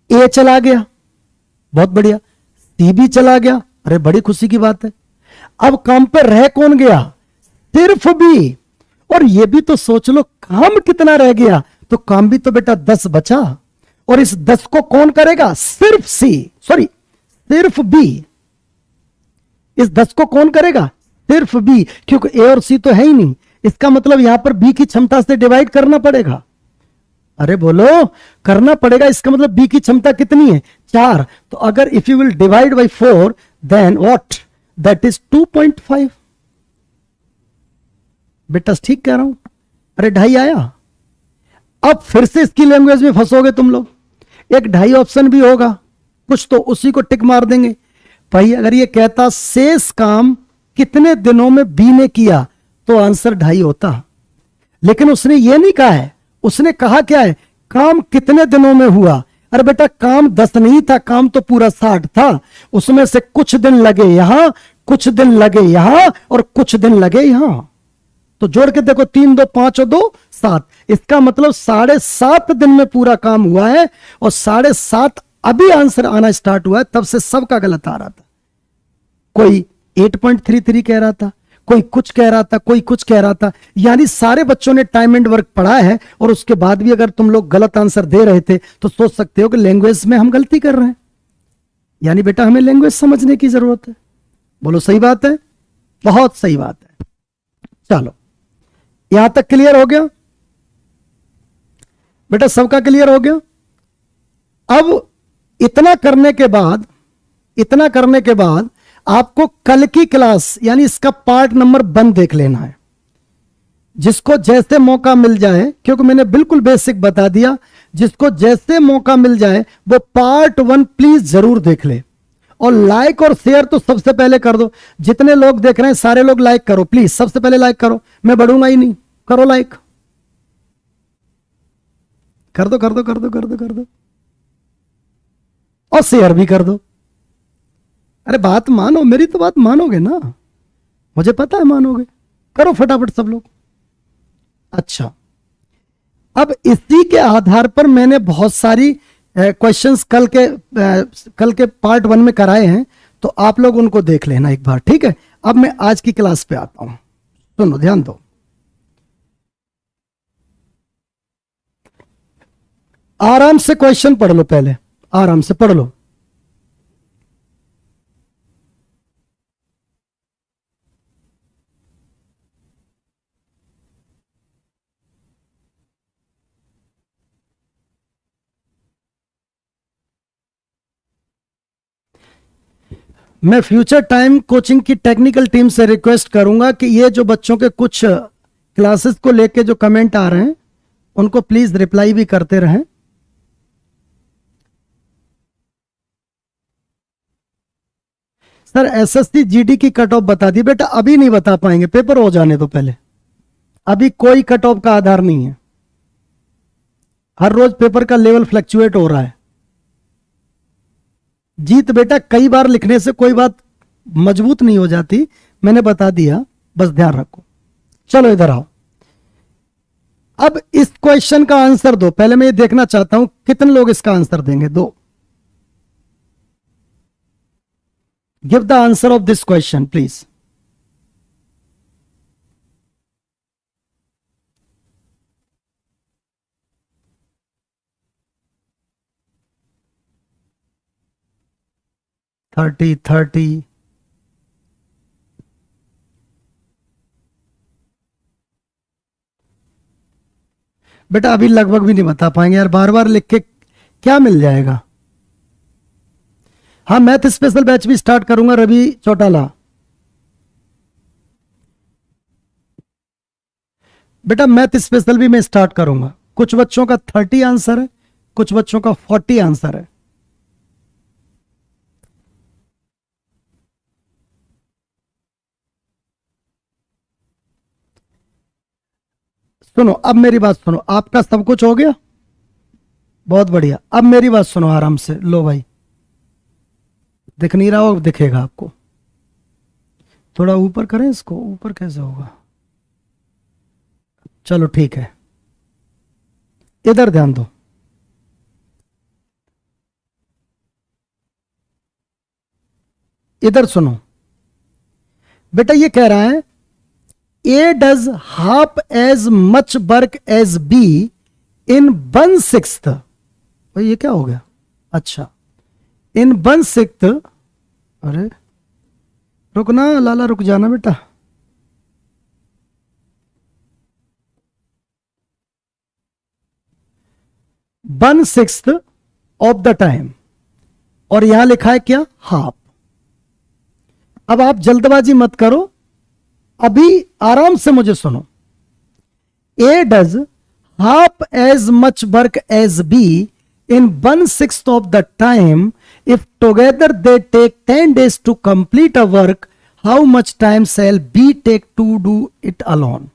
ए चला गया, बहुत बढ़िया। सी भी चला गया, अरे बड़ी खुशी की बात है। अब काम पर रह कौन गया? सिर्फ बी। और ये भी तो सोच लो काम कितना रह गया। तो काम भी तो बेटा 10 बचा, और इस 10 को कौन करेगा? सिर्फ सी, सॉरी सिर्फ बी। इस 10 को कौन करेगा? सिर्फ बी, क्योंकि ए और सी तो है ही नहीं। इसका मतलब यहां पर बी की क्षमता से डिवाइड करना पड़ेगा। अरे बोलो, करना पड़ेगा। इसका मतलब बी की क्षमता कितनी है? 4। तो अगर if you will divide by 4 then what? That is 2.5। बेटा ठीक कह रहा हूं? अरे 2.5 आया। अब फिर से इसकी लैंग्वेज में फंसोगे तुम लोग। एक 2.5 ऑप्शन भी होगा, कुछ तो उसी को टिक मार देंगे भाई। अगर ये कहता शेष काम कितने दिनों में बी ने किया तो आंसर 2.5 होता। लेकिन उसने ये नहीं कहा है, उसने कहा क्या है? काम कितने दिनों में हुआ। अरे बेटा काम 10 नहीं था, काम तो पूरा 60 था। उसमें से कुछ दिन लगे यहां, कुछ दिन लगे यहां, और कुछ दिन लगे यहां। तो जोड़ के देखो, 3, 2, 5 और 2, 7। इसका मतलब 7.5 दिन में पूरा काम हुआ है, और 7.5 अभी आंसर आना स्टार्ट हुआ है। तब से सबका गलत आ रहा था। कोई 8.33 कह रहा था, कोई कुछ कह रहा था, कोई कुछ कह रहा था। यानी सारे बच्चों ने टाइम एंड वर्क पढ़ा है, और उसके बाद भी अगर तुम लोग गलत आंसर दे रहे थे तो सोच सकते हो कि लैंग्वेज में हम गलती कर रहे हैं। यानी बेटा हमें लैंग्वेज समझने की जरूरत है। बोलो सही बात है? बहुत सही बात है। चलो यहां तक क्लियर हो गया बेटा? सबका क्लियर हो गया? अब इतना करने के बाद आपको कल की क्लास यानी इसका पार्ट नंबर 1 देख लेना है। जिसको जैसे मौका मिल जाए, क्योंकि मैंने बिल्कुल बेसिक बता दिया, जिसको जैसे मौका मिल जाए वो पार्ट 1 प्लीज जरूर देख ले। और लाइक और शेयर तो सबसे पहले कर दो। जितने लोग देख रहे हैं सारे लोग लाइक करो प्लीज, सबसे पहले लाइक करो। मैं बढ़ूंगा ही नहीं, करो लाइक, कर दो कर दो कर दो कर दो कर दो, और शेयर भी कर दो। अरे बात मानो, मेरी तो बात मानोगे ना, मुझे पता है मानोगे। करो फटाफट सब लोग। अच्छा, अब इसी के आधार पर मैंने बहुत सारी क्वेश्चंस कल के पार्ट 1 में कराए हैं, तो आप लोग उनको देख लेना एक बार, ठीक है। अब मैं आज की क्लास पे आता हूं, सुनो ध्यान दो। आराम से क्वेश्चन पढ़ लो, पहले आराम से पढ़ लो। मैं फ्यूचर टाइम कोचिंग की टेक्निकल टीम से रिक्वेस्ट करूंगा कि ये जो बच्चों के कुछ क्लासेस को लेके जो कमेंट आ रहे हैं उनको प्लीज रिप्लाई भी करते रहें। सर एसएससी जीडी की कट ऑफ बता दी। बेटा अभी नहीं बता पाएंगे, पेपर हो जाने दो पहले, अभी कोई कट ऑफ का आधार नहीं है। हर रोज पेपर का लेवल फ्लक्चुएट हो रहा है। जीत बेटा कई बार लिखने से कोई बात मजबूत नहीं हो जाती, मैंने बता दिया, बस ध्यान रखो। चलो इधर आओ, अब इस क्वेश्चन का आंसर दो। पहले मैं ये देखना चाहता हूं कितने लोग इसका आंसर देंगे। दो, give the answer of this question please. Thirty बेटा अभी लगभग भी नहीं बता पाएंगे यार, बार बार लिख के क्या मिल जाएगा। हाँ, मैथ स्पेशल बैच भी स्टार्ट करूंगा रवि चौटाला। बेटा मैथ स्पेशल भी मैं स्टार्ट करूंगा। कुछ बच्चों का 30 आंसर है, कुछ बच्चों का 40 आंसर है। सुनो, अब मेरी बात सुनो, आपका सब कुछ हो गया, बहुत बढ़िया। अब मेरी बात सुनो आराम से। लो भाई, दिख नहीं रहा हो, दिखेगा आपको। थोड़ा ऊपर करें इसको, ऊपर कैसे होगा, चलो ठीक है। इधर ध्यान दो, इधर सुनो। बेटा ये कह रहा है A does half as much work as B in 1/6। भाई ये क्या हो गया, अच्छा in 1/6। अरे रुकना लाला, रुक जाना बेटा। One sixth of the time, और यहां लिखा है क्या, हाफ। अब आप जल्दबाजी मत करो, अभी आराम से मुझे सुनो। A does half as much work as B in 1/6 of the time. If together they take 10 days to complete a work, how much time shall B take to do it alone?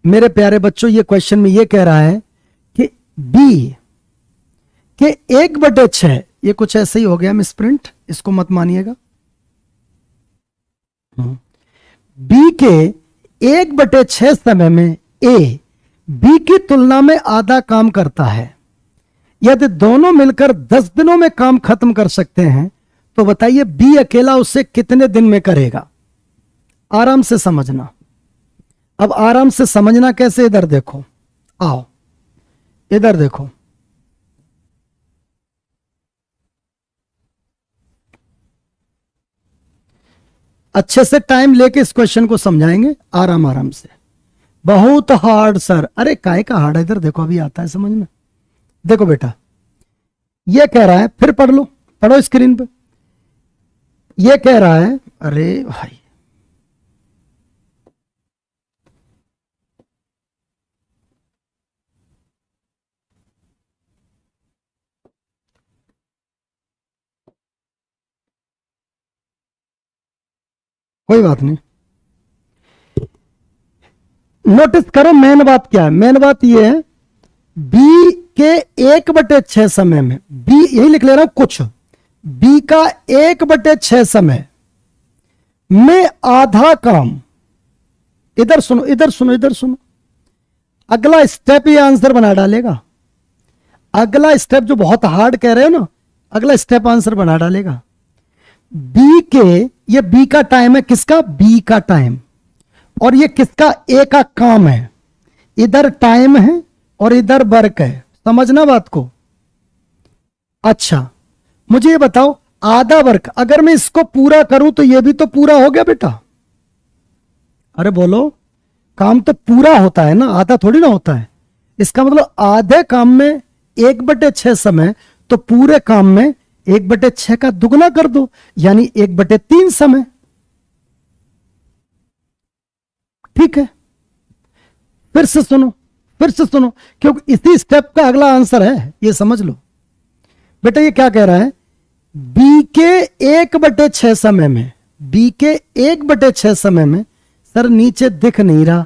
मेरे प्यारे बच्चों, ये question में ये कह रहा है कि B के 1/6, ये कुछ ऐसे ही हो गया मिसप्रिंट, इसको मत मानिएगा। बी के 1/6 समय में ए बी की तुलना में आधा काम करता है। यदि दोनों मिलकर 10 दिनों में काम खत्म कर सकते हैं, तो बताइए बी अकेला उसे कितने दिन में करेगा। आराम से समझना। अब आराम से समझना कैसे, इधर देखो, आओ इधर देखो। अच्छे से टाइम लेके इस क्वेश्चन को समझाएंगे, आराम आराम से। बहुत हार्ड सर, अरे काय का हार्ड है, इधर देखो अभी आता है समझ में। देखो बेटा ये कह रहा है, फिर पढ़ लो, पढ़ो स्क्रीन पे। ये कह रहा है, अरे भाई कोई बात नहीं, नोटिस करो मेन बात क्या है। मेन बात ये है, बी के 1/6 समय में, बी यही लिख ले रहा हूं कुछ, बी का 1/6 समय में आधा काम, इधर सुनो इधर सुनो इधर सुनो, अगला स्टेप ये आंसर बना डालेगा। अगला स्टेप जो बहुत हार्ड कह रहे हो ना, अगला स्टेप आंसर बना डालेगा। बी के, ये बी का टाइम है, किसका? बी का टाइम। और ये किसका? ए का काम है। इधर टाइम है और इधर वर्क है, समझना बात को। अच्छा मुझे ये बताओ, आधा वर्क अगर मैं इसको पूरा करूं तो ये भी तो पूरा हो गया बेटा। अरे बोलो, काम तो पूरा होता है ना, आधा थोड़ी ना होता है। इसका मतलब आधे काम में 1/6 समय, तो पूरे काम में 1/6 का दुगना कर दो, यानी 1/3 समय। ठीक है, फिर से सुनो, फिर से सुनो, क्योंकि इसी स्टेप का अगला आंसर है, ये समझ लो बेटा। ये क्या कह रहा है? बी के 1/6 समय में, बी के 1/6 समय में, सर नीचे दिख नहीं रहा।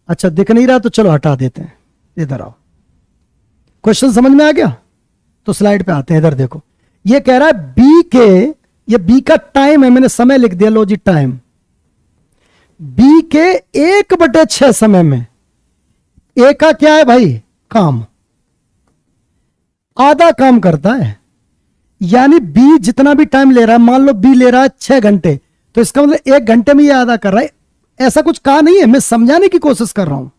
अच्छा दिख नहीं रहा तो चलो हटा देते हैं, इधर आओ। क्वेश्चन समझ में आ गया? तो स्लाइड पे आते हैं, इधर देखो। ये कह रहा है बी के, ये बी का टाइम है, मैंने समय लिख दिया, लो जी टाइम। बी के 1/6 समय में ए का क्या है भाई? काम। आधा काम करता है, यानी बी जितना भी टाइम ले रहा है, मान लो बी ले रहा है 6 घंटे, तो इसका मतलब 1 घंटे में ये आधा कर रहा है। ऐसा कुछ कहा नहीं है, मैं समझाने की कोशिश कर रहा हूं।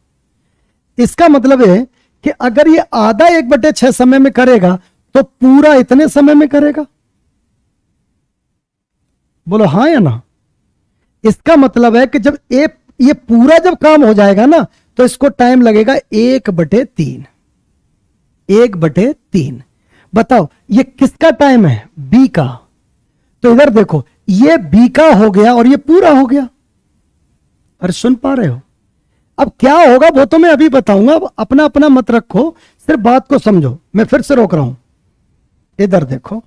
इसका मतलब है कि अगर ये आधा 1/6 समय में करेगा तो पूरा इतने समय में करेगा। बोलो हाँ या ना? इसका मतलब है कि जब ये पूरा जब काम हो जाएगा ना, तो इसको टाइम लगेगा 1/3। 1/3। बताओ ये किसका टाइम है? बी का। तो इधर देखो, ये बी का हो गया और ये पूरा हो गया। अरे सुन पा रहे हो? अब क्या होगा वो तो मैं अभी बताऊंगा, अपना अपना मत रखो, सिर्फ बात को समझो। मैं फिर से रोक रहा हूं, इधर देखो।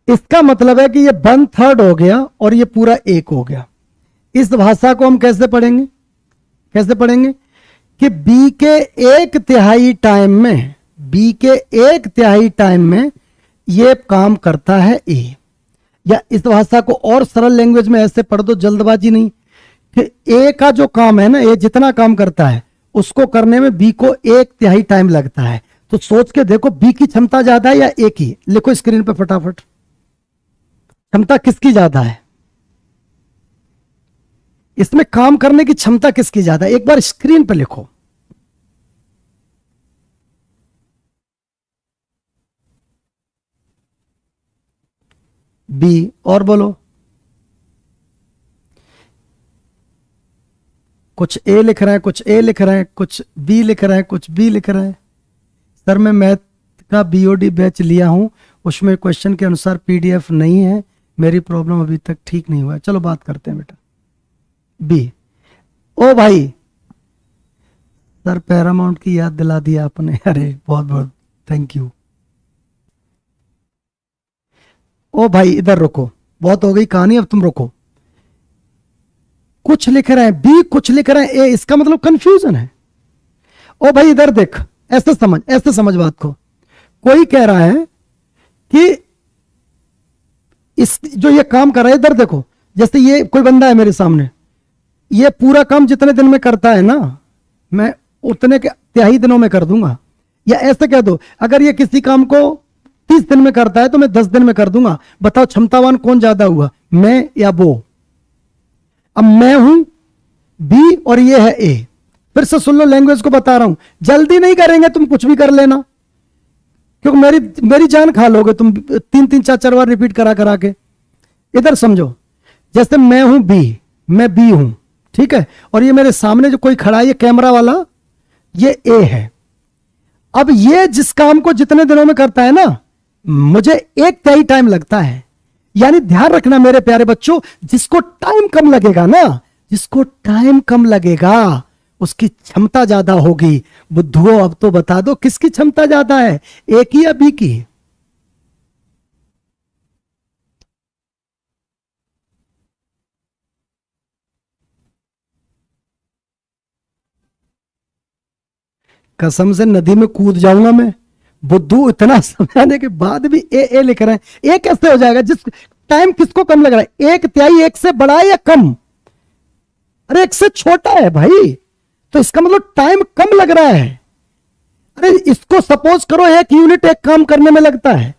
इसका मतलब है कि ये 1/3 हो गया और ये पूरा 1 हो गया। इस भाषा को हम कैसे पढ़ेंगे? कैसे पढ़ेंगे कि बी के 1/3 टाइम में, बी के 1/3 टाइम में ये काम करता है ए। या इस भाषा को और सरल लैंग्वेज में ऐसे पढ़ दो, जल्दबाजी नहीं, कि ए का जो काम है ना, ए जितना काम करता है उसको करने में बी को 1/3 टाइम लगता है। तो सोच के देखो, बी की क्षमता ज्यादा है या ए की? लिखो स्क्रीन पे फटाफट, क्षमता किसकी ज्यादा है? इसमें काम करने की क्षमता किसकी ज्यादा है? एक बार स्क्रीन पे लिखो। बी। और बोलो, कुछ ए लिख रहे हैं, कुछ ए लिख रहे हैं, कुछ बी लिख रहे हैं, कुछ बी लिख रहे हैं। सर मैं मैथ का बीओडी बैच लिया हूं, उसमें क्वेश्चन के अनुसार पीडीएफ नहीं है, मेरी प्रॉब्लम अभी तक ठीक नहीं हुआ है। चलो बात करते हैं बेटा। बी। ओ भाई, सर पैरामाउंट की याद दिला दिया आपने, अरे बहुत बहुत थैंक यू। ओ भाई इधर रुको, बहुत हो गई कहानी, अब तुम रुको। कुछ लिख रहे हैं बी, कुछ लिख रहे हैं ए, इसका मतलब कंफ्यूजन है। ओ भाई इधर देख, ऐसे समझ, ऐसे समझ बात को। कोई कह रहा है कि इस जो ये काम कर रहा है, इधर देखो, जैसे ये कोई बंदा है मेरे सामने, ये पूरा काम जितने दिन में करता है ना, मैं उतने के 3 दिनों में कर दूंगा। या ऐसे कह दो, अगर ये किसी काम को 30 दिन में करता है तो मैं 10 दिन में कर दूंगा। बताओ क्षमतावान कौन ज्यादा हुआ, मैं या वो? अब मैं हूं बी और ये है ए। फिर से सुन लो, लैंग्वेज को बता रहा हूं, जल्दी नहीं करेंगे, तुम कुछ भी कर लेना, क्योंकि मेरी जान खा लोगे तुम 3-3 4-4 बार रिपीट करा करा के। इधर समझो, जैसे मैं हूं बी, मैं बी हूं, ठीक है, और ये मेरे सामने जो कोई खड़ा है, ये कैमरा वाला, ये ए है। अब ये जिस काम को जितने दिनों में करता है ना, मुझे 1/3 टाइम लगता है। यानी ध्यान रखना मेरे प्यारे बच्चों, जिसको टाइम कम लगेगा ना, जिसको टाइम कम लगेगा उसकी क्षमता ज्यादा होगी। बुद्धुओं अब तो बता दो, किसकी क्षमता ज्यादा है, ए की या बी की? कसम से नदी में कूद जाऊंगा मैं। बुद्धू इतना समझाने के बाद भी ए लिख रहे हैं। ए कैसे हो जाएगा? जिस टाइम किसको कम लग रहा है, 1/3 1 से बड़ा या कम? अरे एक से छोटा है भाई, तो इसका मतलब टाइम कम लग रहा है। अरे इसको सपोज करो 1 यूनिट एक काम करने में लगता है,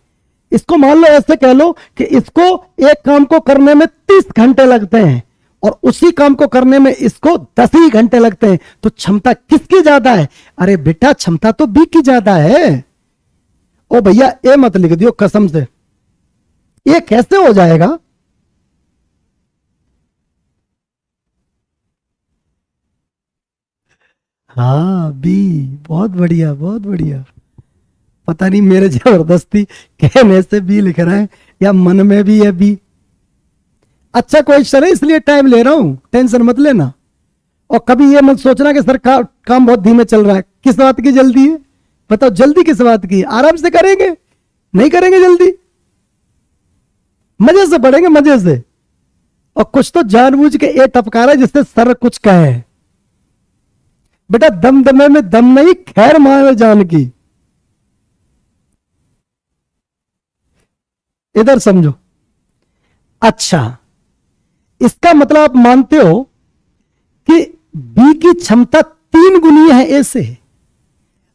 इसको मान लो ऐसे कह लो कि इसको एक काम को करने में 30 घंटे लगते हैं और उसी काम को करने में इसको 10 ही घंटे लगते हैं, तो क्षमता किसकी ज्यादा है? अरे बेटा क्षमता तो बी की ज्यादा है। ओ भैया ए मत लिख दियो कसम से, ये कैसे हो जाएगा? हाँ बी, बहुत बढ़िया बहुत बढ़िया। पता नहीं मेरे जबरदस्ती कहने से बी लिख रहे हैं या मन में भी है बी। अच्छा क्वेश्चन है इसलिए टाइम ले रहा हूं, टेंशन मत लेना। और कभी ये मत सोचना कि सर काम बहुत धीमे चल रहा है। किस बात की जल्दी है? बताओ जल्दी किस बात की? आराम से करेंगे, नहीं करेंगे जल्दी, मजे से पढ़ेंगे मजे से। और कुछ तो जानबूझ के ए टपका रहा है जिससे सर कुछ कहे। बेटा दम दमे में दम नहीं, खैर माए जान की। इधर समझो। अच्छा इसका मतलब आप मानते हो कि बी की क्षमता 3 गुनी है ए से।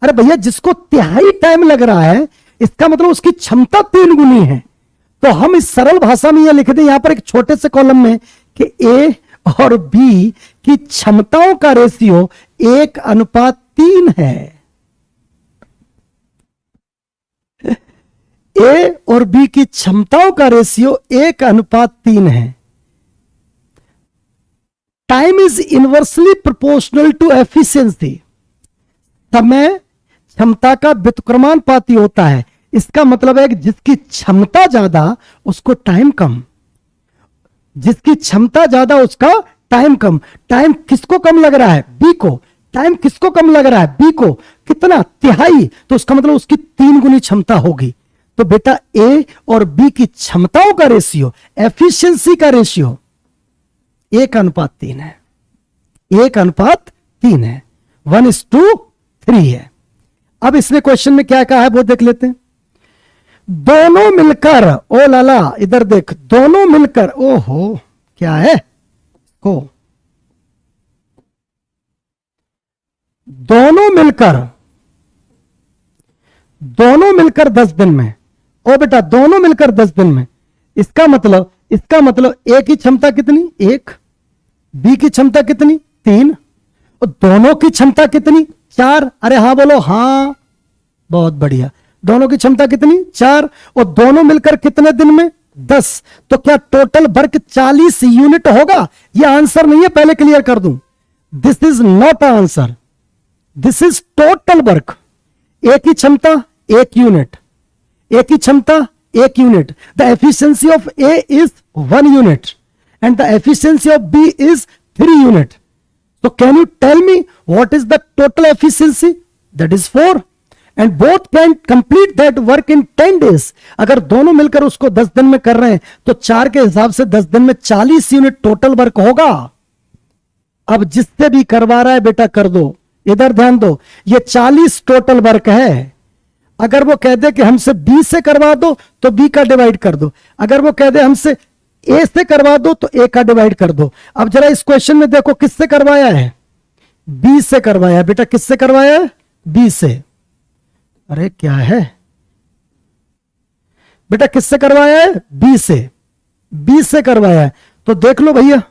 अरे भैया जिसको तिहाई टाइम लग रहा है इसका मतलब उसकी क्षमता 3 गुनी है। तो हम इस सरल भाषा में यह लिख दें यहां पर एक छोटे से कॉलम में कि ए और बी की क्षमताओं का रेशियो 1:3 है। ए और बी की क्षमताओं का रेशियो 1:3 है। Time is inversely proportional to efficiency. समय क्षमता का व्युत्क्रमानुपाती होता है। इसका मतलब है कि जिसकी क्षमता ज्यादा उसको टाइम कम, जिसकी क्षमता ज्यादा उसका टाइम कम। टाइम किसको कम लग रहा है? बी को। टाइम किसको कम लग रहा है? बी को। कितना? तिहाई। तो उसका मतलब उसकी 3 गुनी क्षमता होगी। तो बेटा ए और बी की क्षमताओं का रेशियो, एफिशिएंसी का रेशियो 1:3 है। 1:3 है, 1:3 है। अब इसने क्वेश्चन में क्या कहा है वो देख लेते हैं। दोनों मिलकर, ओ लाला इधर देख, दोनों मिलकर, ओहो क्या है को, दोनों मिलकर 10 दिन में। ओ बेटा दोनों मिलकर 10 दिन में, इसका मतलब ए की क्षमता कितनी? 1, बी की क्षमता कितनी? 3, और दोनों की क्षमता कितनी? 4। अरे हाँ बोलो हाँ, बहुत बढ़िया। दोनों की क्षमता कितनी? 4। और दोनों मिलकर कितने दिन में? 10। तो क्या टोटल वर्क 40 यूनिट होगा? यह आंसर नहीं है, पहले क्लियर कर दूं। This is not answer, this is total work. A की क्षमता 1 यूनिट, ए की क्षमता 1 unit. The efficiency of A is 1 unit and the efficiency of B is 3 unit. So can you tell me what is the total efficiency? That is 4 and both can complete that work in 10 days. अगर दोनों मिलकर उसको 10 दिन में कर रहे हैं तो 4 के हिसाब से 10 दिन में 40 यूनिट टोटल वर्क होगा। अब जिससे भी करवा रहा है बेटा कर दो, इधर ध्यान दो, ये 40 टोटल वर्क है। अगर वो कह दे कि हमसे 20 से करवा दो तो बी का डिवाइड कर दो, अगर वो कह दे हमसे ए से करवा दो तो ए का डिवाइड कर दो। अब जरा इस क्वेश्चन में देखो किससे करवाया है? बी से करवाया है बेटा। किससे करवाया है? बी से। अरे क्या है बेटा, किससे करवाया है? बी से। बी से करवाया है तो देख लो भैया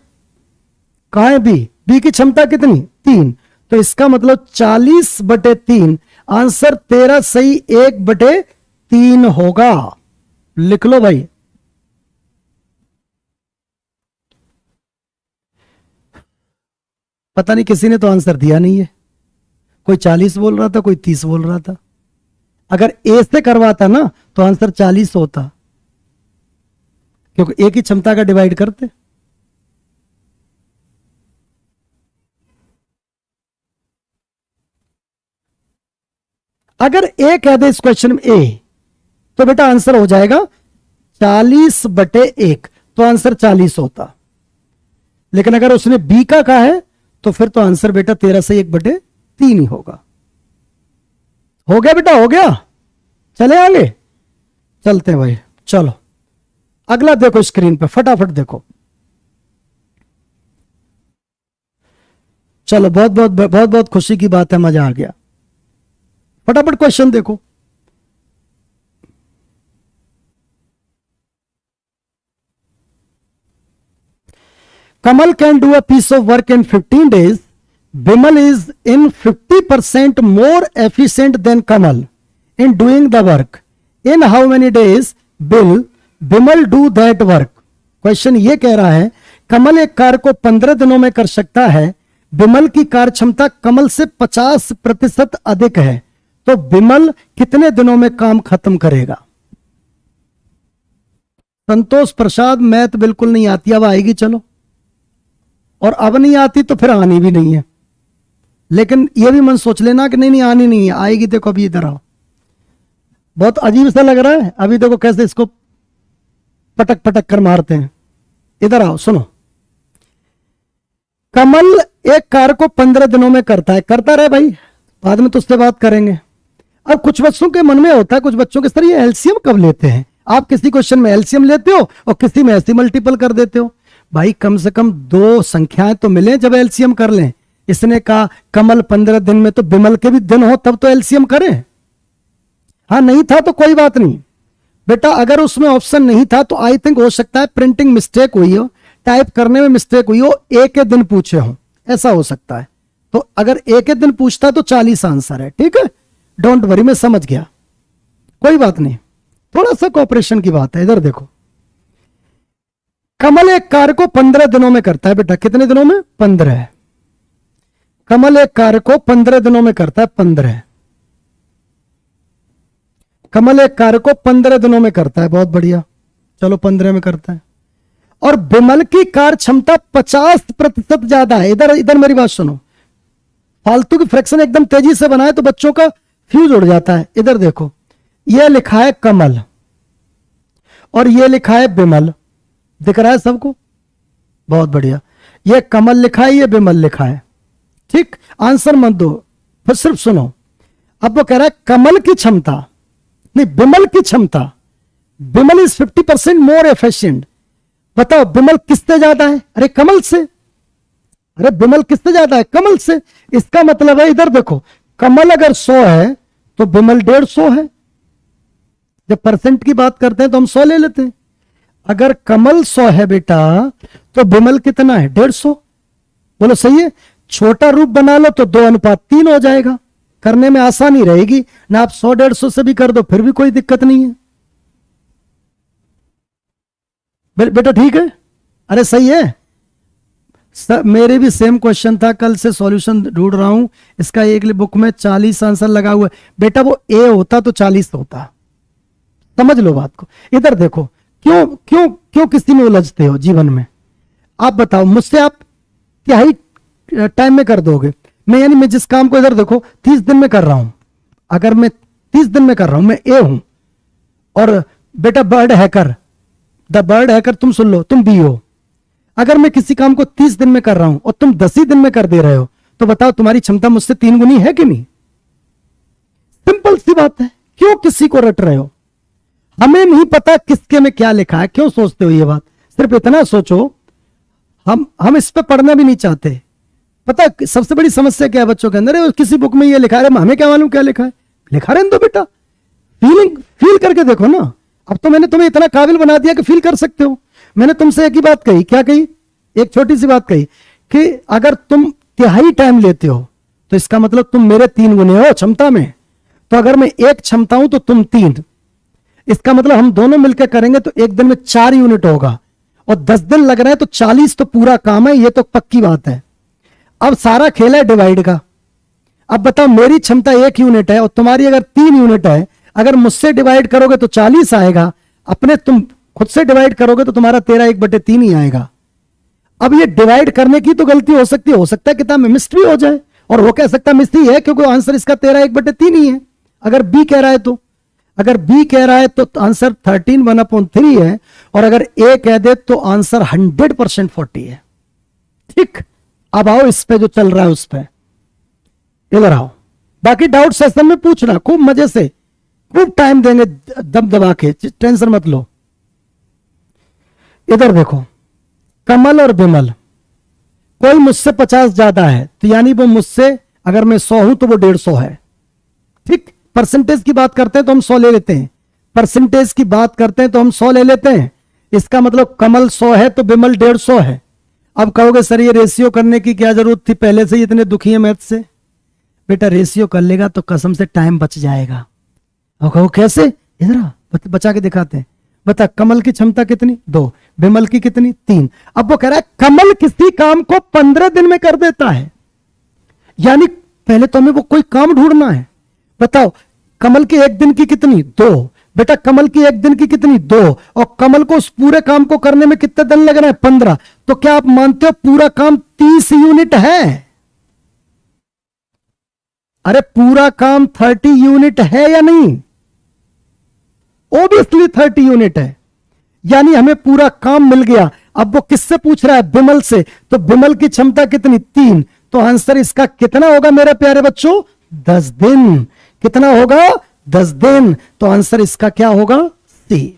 कहां है बी? बी की क्षमता कितनी? 3। तो इसका मतलब 40/3, आंसर 13 सही 1/3 होगा। लिख लो भाई। पता नहीं किसी ने तो आंसर दिया नहीं है, कोई 40 बोल रहा था, कोई 30 बोल रहा था। अगर ए से करवाता ना तो आंसर 40 होता, क्योंकि ए की क्षमता का डिवाइड करते। अगर ए कह दे इस क्वेश्चन में ए, तो बेटा आंसर हो जाएगा 40/1, तो आंसर 40 होता। लेकिन अगर उसने बी का कहा है तो फिर तो आंसर बेटा 13 से 1/3 ही होगा। हो गया बेटा, हो गया। चले आगे, चलते हैं भाई। चलो अगला देखो स्क्रीन पे, फटाफट देखो। चलो, बहुत बहुत बहुत बहुत खुशी की बात है, मजा आ गया। फटाफट क्वेश्चन देखो। Kamal can do a piece of work in 15 days. Bimal is in 50% more efficient than Kamal in doing the work. In how many days will Bimal do that work? Question ये कह रहा है कमल एक कार्य को 15 दिनों में कर सकता है, बिमल की कार्य क्षमता कमल से 50% अधिक है, तो बिमल कितने दिनों में काम खत्म करेगा? संतोष प्रसाद, मैथ बिल्कुल नहीं आती, अब आएगी चलो, और अब नहीं आती तो फिर आनी भी नहीं है, लेकिन यह भी मन सोच लेना कि नहीं नहीं आनी नहीं है, आएगी। देखो अभी इधर आओ, बहुत अजीब सा लग रहा है, अभी देखो कैसे इसको पटक पटक कर मारते हैं। इधर आओ, सुनो। कमल एक कार्य को 15 दिनों में करता है, करता रहे भाई, बाद में तुझसे बात करेंगे। अब कुछ बच्चों के मन में होता है, कुछ बच्चों के सर ये एलसीएम कब लेते हैं? आप किसी क्वेश्चन में एलसीएम लेते हो और किसी में ऐसे मल्टीपल कर देते हो। भाई कम से कम दो संख्याएं तो मिले जब एलसीएम कर लें। इसने कहा कमल 15 दिन में, तो बिमल के भी दिन हो तब तो एलसीएम करें। हाँ नहीं था तो कोई बात नहीं बेटा, अगर उसमें ऑप्शन नहीं था तो आई थिंक हो सकता है प्रिंटिंग मिस्टेक हुई हो, टाइप करने में मिस्टेक हुई हो, एक ही दिन पूछे हो, ऐसा हो सकता है। तो अगर एक ही दिन पूछता तो 40 आंसर है, ठीक है, डोंट वरी, मैं समझ गया, कोई बात नहीं, थोड़ा सा कोऑपरेशन की बात है। इधर देखो, कमल एक कार्य को 15 दिनों में करता है बेटा, कितने दिनों में? 15। कमल एक कार्य को 15 दिनों में करता है, 15। कमल एक कार्य को 15 दिनों में करता है, बहुत बढ़िया, चलो 15 में करता है। और बिमल की कार्य क्षमता 50% ज्यादा है। इधर इधर मेरी बात सुनो, फालतू की फ्रैक्शन एकदम तेजी से बनाए तो बच्चों का फ्यूज उड़ जाता है। इधर देखो, यह लिखा है कमल और यह लिखा है बिमल, दिख रहा है सबको? बहुत बढ़िया, यह कमल लिखा है, यह बिमल लिखा है, ठीक। आंसर मत दो, फिर सिर्फ सुनो। अब वो कह रहा है कमल की क्षमता, नहीं बिमल की क्षमता, बिमल इज 50% मोर एफिशिएंट। बताओ बिमल किससे ज्यादा है? अरे कमल से। अरे बिमल किससे ज्यादा है? कमल से। इसका मतलब है, इधर देखो, कमल अगर 100 है तो बिमल 150 है। जब परसेंट की बात करते हैं तो हम 100 ले लेते हैं। अगर कमल 100 है बेटा तो बिमल कितना है? 150। बोलो सही है? छोटा रूप बना लो तो 2:3 हो जाएगा, करने में आसानी रहेगी ना। आप 100-150 से भी कर दो फिर भी कोई दिक्कत नहीं है बेटा, ठीक है? अरे सही है। मेरे भी सेम क्वेश्चन था, कल से सॉल्यूशन ढूंढ रहा हूं इसका। एक बुक में 40 आंसर लगा हुआ है बेटा, वो ए होता तो 40 होता। समझ लो बात को। इधर देखो, क्यों क्यों क्यों किसी में उलझते हो जीवन में? आप बताओ, मुझसे आप तिहाई टाइम में कर दोगे। मैं जिस काम को, इधर देखो, 30 दिन में कर रहा हूं, अगर मैं 30 दिन में कर रहा हूं, मैं ए हूं, और बेटा bird hacker, the bird hacker तुम सुन लो, तुम बी हो। अगर मैं किसी काम को 30 दिन में कर रहा हूं और तुम 10 ही दिन में कर दे रहे हो, तो बताओ तुम्हारी क्षमता मुझसे 3 गुनी है कि नहीं? सिंपल सी बात है। क्यों किसी को रट रहे हो? हमें नहीं पता किसके में क्या लिखा है, क्यों सोचते हो ये बात? सिर्फ इतना सोचो, हम इस पे पढ़ना भी नहीं चाहते। पता सबसे बड़ी समस्या क्या है बच्चों के अंदर? किसी बुक में ये लिखा है, हमें क्या मालूम क्या लिखा है? लिखा रहने दो बेटा, फील करके देखो ना। अब तो मैंने तुम्हें इतना काबिल बना दिया कि फील कर सकते हो। मैंने तुमसे एक ही बात कही, क्या कही? एक छोटी सी बात कही कि अगर तुम तिहाई टाइम लेते हो तो इसका मतलब तुम मेरे 3 गुने हो क्षमता में। तो अगर मैं 1 क्षमता हूं तो तुम 3, इसका मतलब हम दोनों मिलकर करेंगे तो एक दिन में 4 यूनिट होगा, और 10 दिन लग रहे हैं तो 40 तो पूरा काम है, ये तो पक्की बात है। अब सारा खेल है डिवाइड का। अब बताओ, मेरी क्षमता 1 यूनिट है और तुम्हारी अगर 3 यूनिट है, अगर मुझसे डिवाइड करोगे तो 40 आएगा, अपने तुम खुद से डिवाइड करोगे तो तुम्हारा 13/3 ही आएगा। अब ये डिवाइड करने की तो गलती हो सकती है, हो सकता है किताब में मिस भी हो जाए, और वो कह सकता है मिस ही है क्योंकि आंसर इसका 13/3 ही है, अगर बी कह रहा है तो। अगर बी कह रहा है तो आंसर 13/1/3 है, और अगर ए कह दे तो आंसर 100% 40 है। ठीक, अब आओ इस पे जो चल रहा है उस पे, इधर आओ। बाकी डाउट सेशन में पूछना, खूब मजे से, खूब टाइम देंगे दम दबा के, टेंशन मत लो। इधर देखो, कमल और बिमल, कोई मुझसे 50 ज्यादा है तो यानी वो मुझसे, अगर मैं 100 हूं तो वो 150 है। ठीक, परसेंटेज की बात करते हैं तो हम 100 ले लेते हैं, परसेंटेज की बात करते हैं तो हम 100 ले लेते हैं। इसका मतलब कमल 100 है तो बिमल 150 है। अब कहोगे सर ये रेशियो करने की क्या जरूरत थी, पहले से ही इतने दुखी है मैथ से। बेटा रेशियो कर लेगा तो कसम से टाइम बच जाएगा। और कहो कैसे, इधर बचा के दिखाते हैं। बता, कमल की क्षमता कितनी, 2, बिमल की कितनी, 3। अब वो कह रहा है कमल किसी काम को 15 दिन में कर देता है, यानी पहले तो हमें वो कोई काम ढूंढना है। बताओ कमल की एक दिन की कितनी, 2। बेटा कमल की एक दिन की कितनी, 2, और कमल को उस पूरे काम को करने में कितने दिन लग रहे हैं, 15। तो क्या आप मानते हो पूरा काम 30 यूनिट है? अरे पूरा काम 30 यूनिट है या नहीं? ओबियसली 30 यूनिट है, यानी हमें पूरा काम मिल गया। अब वो किससे पूछ रहा है, बिमल से। तो बिमल की क्षमता कितनी, 3। तो आंसर इसका कितना होगा मेरे प्यारे बच्चों, 10 दिन। कितना होगा, 10 दिन। तो आंसर इसका क्या होगा, C.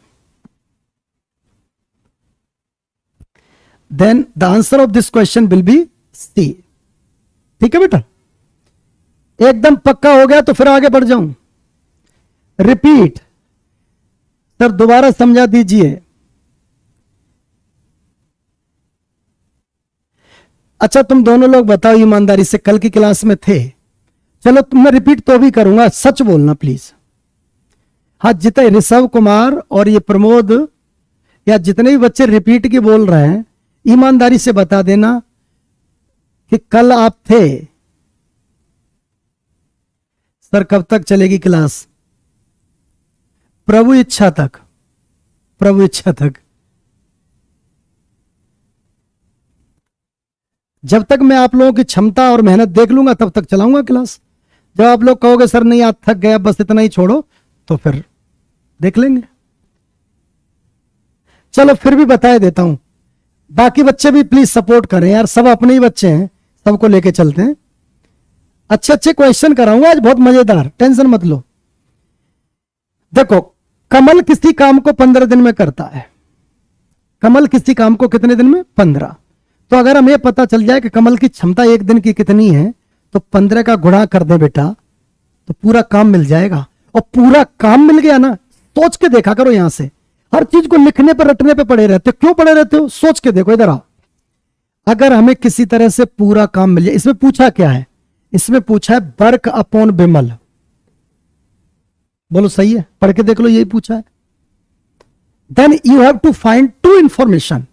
Then the answer of this question will be C. ठीक है बेटा, एकदम पक्का हो गया तो फिर आगे बढ़ जाऊं। रिपीट सर, दोबारा समझा दीजिए। अच्छा तुम दोनों लोग बताओ ईमानदारी से, कल की क्लास में थे? चलो मैं रिपीट तो भी करूंगा, सच बोलना प्लीज। हाँ, जितने ऋषभ कुमार और ये प्रमोद या जितने भी बच्चे रिपीट की बोल रहे हैं, ईमानदारी से बता देना कि कल आप थे। सर कब तक चलेगी क्लास? प्रभु इच्छा तक, प्रभु इच्छा तक। जब तक मैं आप लोगों की क्षमता और मेहनत देख लूंगा तब तक चलाऊंगा क्लास। जब आप लोग कहोगे सर नहीं आज थक गया बस इतना ही छोड़ो, तो फिर देख लेंगे। चलो फिर भी बता देता हूं, बाकी बच्चे भी प्लीज सपोर्ट करें यार, सब अपने ही बच्चे हैं, सबको लेके चलते हैं। अच्छे अच्छे क्वेश्चन कराऊंगा आज, बहुत मजेदार, टेंशन मत लो। देखो कमल किसी काम को 15 दिन में करता है। कमल किसी काम को कितने दिन में, 15। तो अगर हमें पता चल जाए कि कमल की क्षमता एक दिन की कितनी है, तो 15 का गुणा कर दे बेटा, तो पूरा काम मिल जाएगा। और पूरा काम मिल गया ना, सोच के देखा करो। यहां से हर चीज को लिखने पर रटने पे पड़े रहते हो, क्यों पड़े रहते हो? सोच के देखो, इधर आओ। अगर हमें किसी तरह से पूरा काम मिल जाए, इसमें पूछा क्या है, इसमें पूछा है वर्क अपॉन बिमल। बोलो सही है, पढ़ के देख लो, यही पूछा है। Then you have to find 2 information.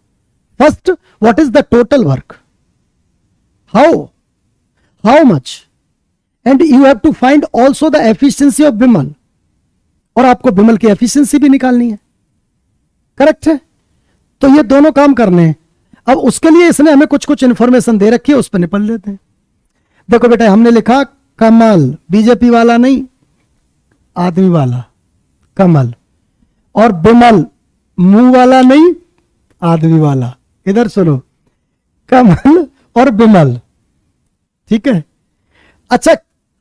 First, what is the total work, how much, and you have to find also the efficiency of Bimal. और आपको बिमल की एफिशिएंसी भी निकालनी है, करेक्ट है? तो ये दोनों काम करने हैं। अब उसके लिए इसने हमें कुछ कुछ इंफॉर्मेशन दे रखी है, उस पर निपट लेते हैं। देखो बेटा, हमने लिखा कमल, बीजेपी वाला नहीं, आदमी वाला कमल, और बिमल मुंह वाला नहीं, आदमी वाला। इधर सुनो, कमल और बिमल, ठीक है? अच्छा,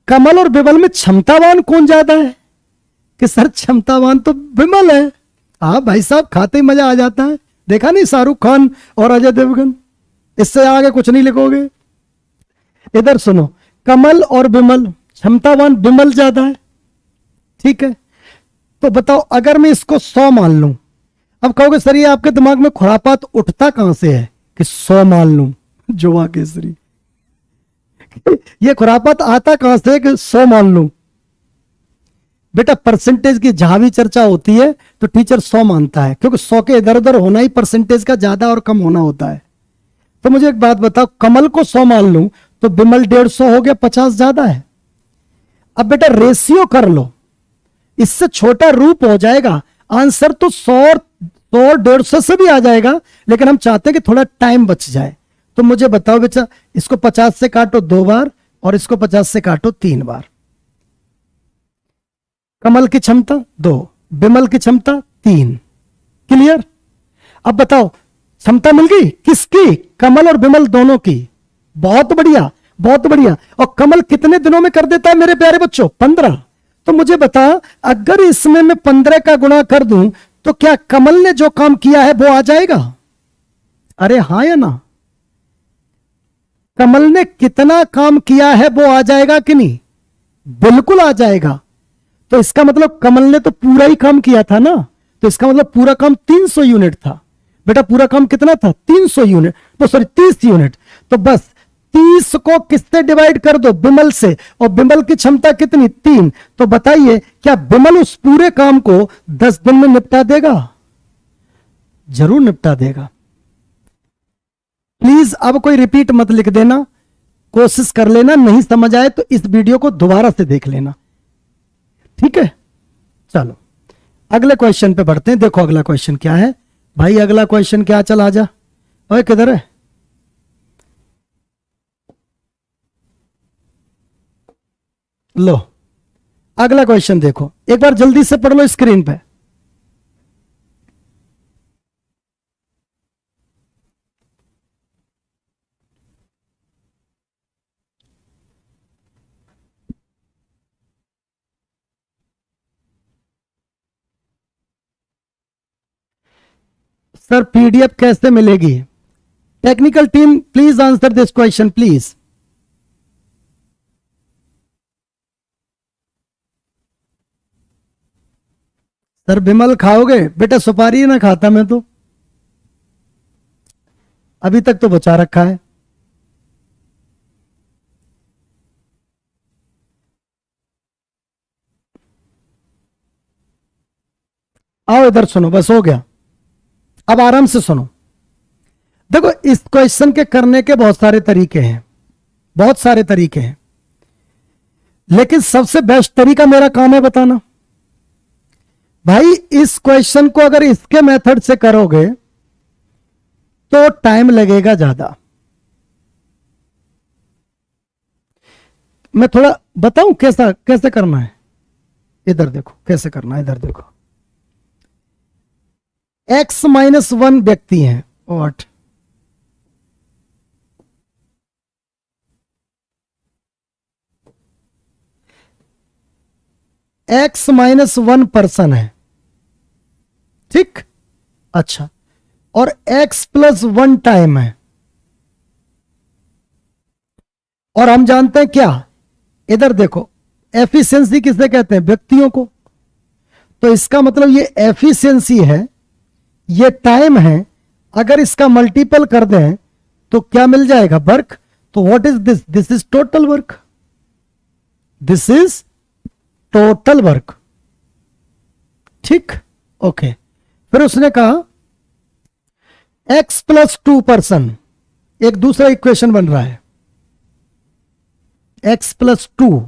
कमल और बिमल में क्षमतावान कौन ज्यादा है? कि सर क्षमतावान तो बिमल है। हाँ भाई साहब, खाते ही मजा आ जाता है। देखा नहीं शाहरुख खान और अजय देवगन, इससे आगे कुछ नहीं लिखोगे। इधर सुनो, कमल और बिमल, क्षमतावान बिमल ज्यादा है, ठीक है? तो बताओ अगर मैं इसको 100 मान लूं, अब कहोगे सर ये आपके दिमाग में खुरापात उठता कहां से है कि 100 मान लूं, जुआ केसरी। ये खुरापात आता कहां से कि 100 मान लूं? बेटा परसेंटेज की जहां भी चर्चा होती है तो टीचर 100 मानता है, क्योंकि 100 के इधर उधर होना ही परसेंटेज का ज्यादा और कम होना होता है। तो मुझे एक बात बताओ, कमल को 100 मान लूं तो बिमल 150 हो गया, 50 ज्यादा है। अब बेटा रेशियो कर लो, इससे छोटा रूप हो जाएगा। आंसर तो 100 150 से भी आ जाएगा, लेकिन हम चाहते हैं कि थोड़ा टाइम बच जाए। तो मुझे बताओ बेटा, इसको 50 से काटो 2 बार और इसको 50 से काटो 3 बार। कमल की क्षमता 2, बिमल की क्षमता 3। क्लियर? अब बताओ क्षमता मिल गई किसकी? कमल और बिमल दोनों की। बहुत बढ़िया, बहुत बढ़िया। और कमल कितने दिनों में कर देता है मेरे प्यारे बच्चों? 15। तो मुझे बता, अगर इसमें मैं 15 का गुणा कर दूं तो क्या कमल ने जो काम किया है वो आ जाएगा? अरे हां या ना? कमल ने कितना काम किया है वो आ जाएगा कि नहीं? बिल्कुल आ जाएगा। तो इसका मतलब कमल ने तो पूरा ही काम किया था ना, तो इसका मतलब पूरा काम 300 यूनिट था। बेटा पूरा काम कितना था? 300 यूनिट, तो सॉरी 30 यूनिट। तो बस 30 को किससे डिवाइड कर दो? बिमल से। और बिमल की क्षमता कितनी? 3। तो बताइए क्या बिमल उस पूरे काम को 10 दिन में निपटा देगा? जरूर निपटा देगा। प्लीज अब कोई रिपीट मत लिख देना, कोशिश कर लेना, नहीं समझ आए तो इस वीडियो को दोबारा से देख लेना, ठीक है? चलो अगले क्वेश्चन पे बढ़ते हैं। देखो अगला क्वेश्चन क्या है भाई, अगला क्वेश्चन क्या? चल आजा। ओए किधर है? लो अगला क्वेश्चन देखो, एक बार जल्दी से पढ़ लो स्क्रीन पे। सर पीडीएफ कैसे मिलेगी? Technical team please answer this question please. Sir Bimal खाओगे? बेटा सुपारी ना खाता मैं तो, अभी तक तो बचा रखा है। आओ इधर सुनो, बस हो गया, अब आराम से सुनो। देखो इस क्वेश्चन के करने के बहुत सारे तरीके हैं, बहुत सारे तरीके हैं, लेकिन सबसे बेस्ट तरीका मेरा काम है बताना। भाई इस क्वेश्चन को अगर इसके मेथड से करोगे तो टाइम लगेगा ज्यादा। मैं थोड़ा बताऊं कैसा कैसे करना है? इधर देखो कैसे करना है, इधर देखो। x-1 व्यक्ति हैं, व्हाट? x-1 पर्सन है, ठीक? अच्छा, और x+1 टाइम है। और हम जानते हैं क्या, इधर देखो, एफिशिएंसी किसे कहते हैं? व्यक्तियों को। तो इसका मतलब ये एफिशिएंसी है, ये टाइम है। अगर इसका मल्टीपल कर दें तो क्या मिल जाएगा? वर्क। तो what is this? This is total work, this is total work, ठीक? ओके। फिर उसने कहा x+2 पर्सन, एक दूसरा इक्वेशन बन रहा है, x+2,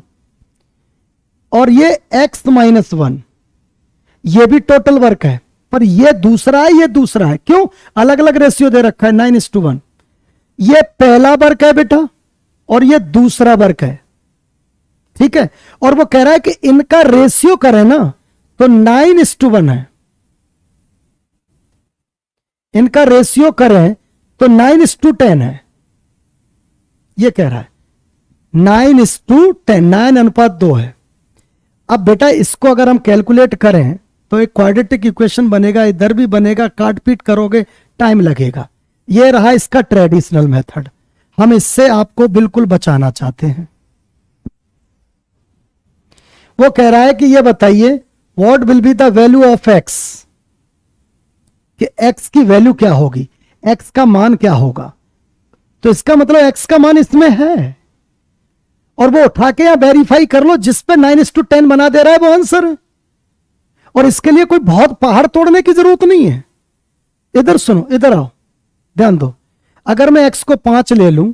और ये x-1, ये भी टोटल वर्क है, पर ये दूसरा है, ये दूसरा है। क्यों? अलग अलग रेशियो दे रखा है, 9:1। ये पहला वर्क है बेटा, और ये दूसरा वर्क है, ठीक है? और वो कह रहा है कि इनका रेशियो करें ना तो 9:1 है, इनका रेशियो करें तो 9:10 है। ये कह रहा है 9:10, 9:2 है। अब बेटा इसको अगर हम कैलकुलेट करें तो एक क्वाड्रेटिक इक्वेशन बनेगा, इधर भी बनेगा, काट पीट करोगे टाइम लगेगा। ये रहा इसका ट्रेडिशनल मेथड, हम इससे आपको बिल्कुल बचाना चाहते हैं। वो कह रहा है कि ये बताइए what will be the value of x, कि एक्स की वैल्यू क्या होगी, एक्स का मान क्या होगा। तो इसका मतलब एक्स का मान इसमें है, और वो उठा के यहां वेरीफाई कर लो, जिस पे 9:10 बना दे रहा है वो आंसर है। और इसके लिए कोई बहुत पहाड़ तोड़ने की जरूरत नहीं है। इधर सुनो, इधर आओ, ध्यान दो। अगर मैं x को 5 ले लूं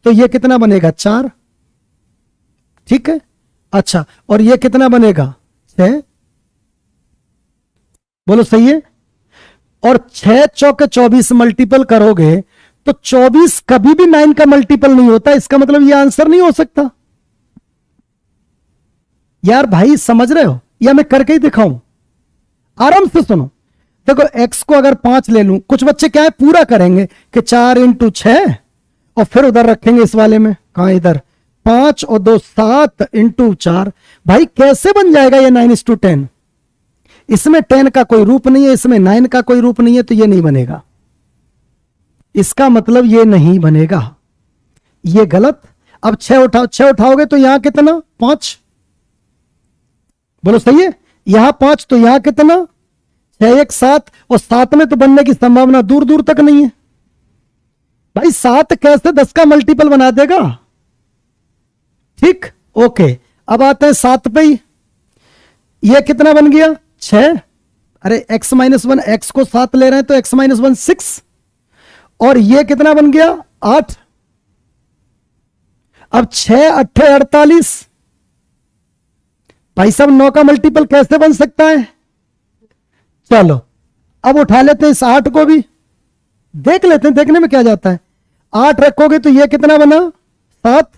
तो ये कितना बनेगा? 4, ठीक है? अच्छा, और ये कितना बनेगा? 6, बोलो सही है? और 6 चौके 24 मल्टीपल करोगे तो 24 कभी भी 9 का मल्टीपल नहीं होता। इसका मतलब ये आंसर नहीं हो सकता। यार भाई समझ रहे हो, या मैं करके ही दिखाऊं? आराम से सुनो। देखो x को अगर 5 ले लूं, कुछ बच्चे क्या है पूरा करेंगे कि 4 × 6, और फिर उधर रखेंगे इस वाले में, कहां? इधर 5 और 2 7 × 4। भाई कैसे बन जाएगा ये 9:10? इसमें 10 का कोई रूप नहीं है, इसमें 9 का कोई रूप नहीं है, तो ये नहीं बनेगा। इसका मतलब ये नहीं बनेगा। ये गलत। अब 6 उठाओ, 6 उठाओगे तो यहां कितना 5, बोलो सही है। यहां 5 तो यहां कितना 6 1 7, और 7 में तो बनने की संभावना दूर दूर तक नहीं है भाई। 7 कैसे 10 का मल्टीपल बना देगा? ठीक, ओके। अब आते हैं 7 पे ही। ये कितना बन गया 6, अरे x माइनस 1, एक्स को 7 ले रहे हैं तो x माइनस 1 6, और ये कितना बन गया 8। अब 6 8 48, भाई साहब 9 का मल्टीपल कैसे बन सकता है? चलो अब उठा लेते हैं इस 8 को भी, देख लेते हैं, देखने में क्या जाता है। 8 रखोगे तो ये कितना बना 7,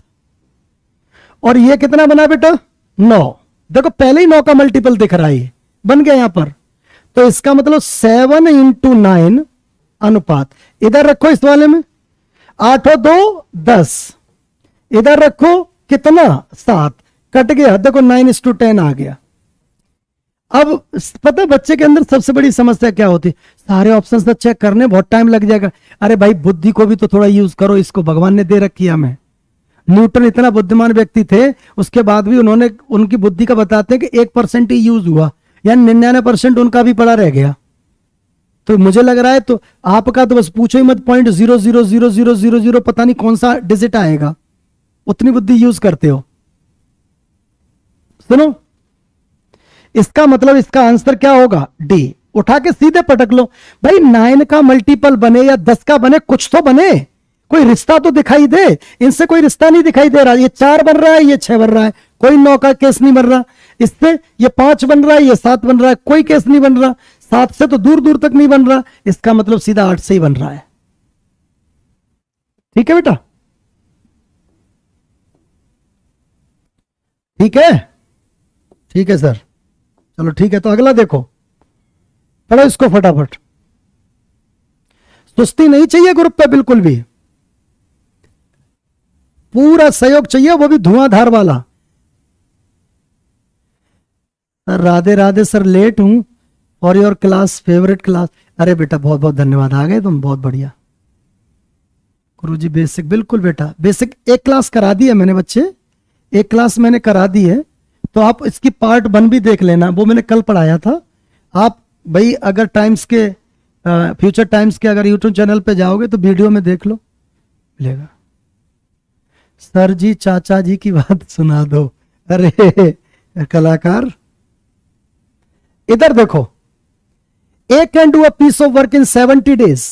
और ये कितना बना बेटा 9। देखो पहले ही 9 का मल्टीपल दिख रहा है, बन गया यहां पर। तो इसका मतलब 7 × 9 अनुपात, इधर रखो इस वाले में 8 और 2 10, इधर रखो कितना 7, कट गया। देखो 9:10 आ गया। अब पता है बच्चे के अंदर सबसे बड़ी समस्या क्या होती है? सारे ऑप्शंस तो चेक करने बहुत टाइम लग जाएगा। अरे भाई बुद्धि को भी तो थोड़ा यूज करो, इसको भगवान ने दे रखी है हमें। न्यूटन इतना बुद्धिमान व्यक्ति थे, उसके बाद भी उन्होंने उनकी बुद्धि का बताते हैं कि 1% ही यूज हुआ, यानी 99% उनका भी पड़ा रह गया। तो मुझे लग रहा है तो आपका तो बस पूछो ही मत, 0.000000 पता नहीं कौन सा डिजिट आएगा, उतनी बुद्धि यूज करते हो। सुनो, इसका मतलब इसका आंसर क्या होगा डी। उठा के सीधे पटक लो भाई। 9 का मल्टीपल बने या 10 का बने, कुछ तो बने, कोई रिश्ता तो दिखाई दे। इनसे कोई रिश्ता नहीं दिखाई दे रहा। ये 4 बन रहा है, ये 6 बन रहा है, कोई 9 का केस नहीं बन रहा। इससे ये 5 बन रहा है, ये 7 बन रहा है, कोई केस नहीं बन रहा। 7 से तो दूर दूर तक नहीं बन रहा, इसका मतलब सीधा 8 से ही बन रहा है। ठीक है बेटा, ठीक है, ठीक है सर, चलो ठीक है। तो अगला देखो, पढ़ो इसको फटाफट। सुस्ती नहीं चाहिए ग्रुप पे बिल्कुल भी, पूरा सहयोग चाहिए, वो भी धुआंधार वाला। Sir Radhe Radhe sir, late हूं for your class, favourite class. अरे बेटा बहुत बहुत धन्यवाद, आ गए तुम, बहुत बढ़िया। गुरुजी बेसिक, बिल्कुल बेटा बेसिक एक क्लास करा दी है मैंने बच्चे, एक क्लास मैंने करा दी है। तो आप इसकी पार्ट 1 भी देख लेना, वो मैंने कल पढ़ाया था। आप भाई अगर टाइम्स के फ्यूचर टाइम्स के अगर यूट्यूब चैनल पे जाओगे तो वीडियो में देख लो, मिलेगा। सर जी चाचा जी की बात सुना दो। अरे कलाकार, इधर देखो, A can do a piece of work in 70 days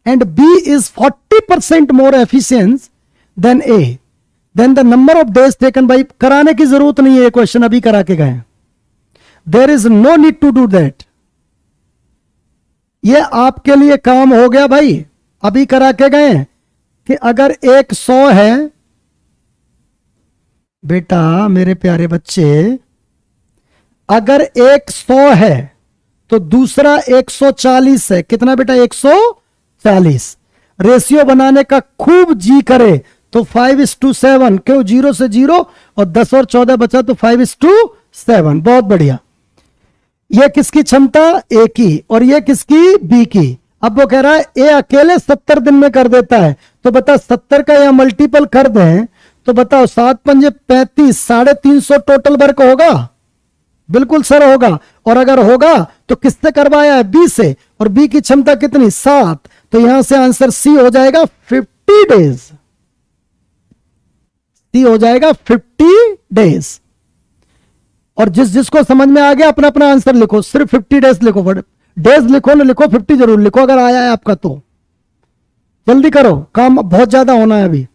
and B is 40% more efficient than A, then the number of days taken by, कराने की जरूरत नहीं है, ये क्वेश्चन अभी करा के गए। There is no need to do that, ये आपके लिए काम हो गया भाई, अभी करा के गए कि अगर एक 100 है बेटा मेरे प्यारे बच्चे, अगर एक 100 है तो दूसरा 140 है। कितना बेटा 140। रेशियो बनाने का खूब जी करे तो 5:7, क्यों 0 से 0 और 10 और 14 बचा तो 5:7, बहुत बढ़िया। ये किसकी क्षमता ए की, और ये किसकी बी की। अब वो कह रहा है ए अकेले 70 दिन में कर देता है, तो बता 70 का या मल्टीपल कर दें तो बताओ 7 पंजे 35, 350 टोटल वर्क होगा। बिल्कुल सर होगा, और अगर होगा तो किससे करवाया है बी से, और बी की क्षमता कितनी 7, तो यहां से आंसर सी हो जाएगा 50 डेज। सी हो जाएगा 50 डेज। और जिसको समझ में आ गया अपना अपना आंसर लिखो, सिर्फ 50 डेज लिखो, डेज लिखो ना लिखो, 50 जरूर लिखो अगर आया है आपका तो। जल्दी करो, काम बहुत ज्यादा होना है अभी।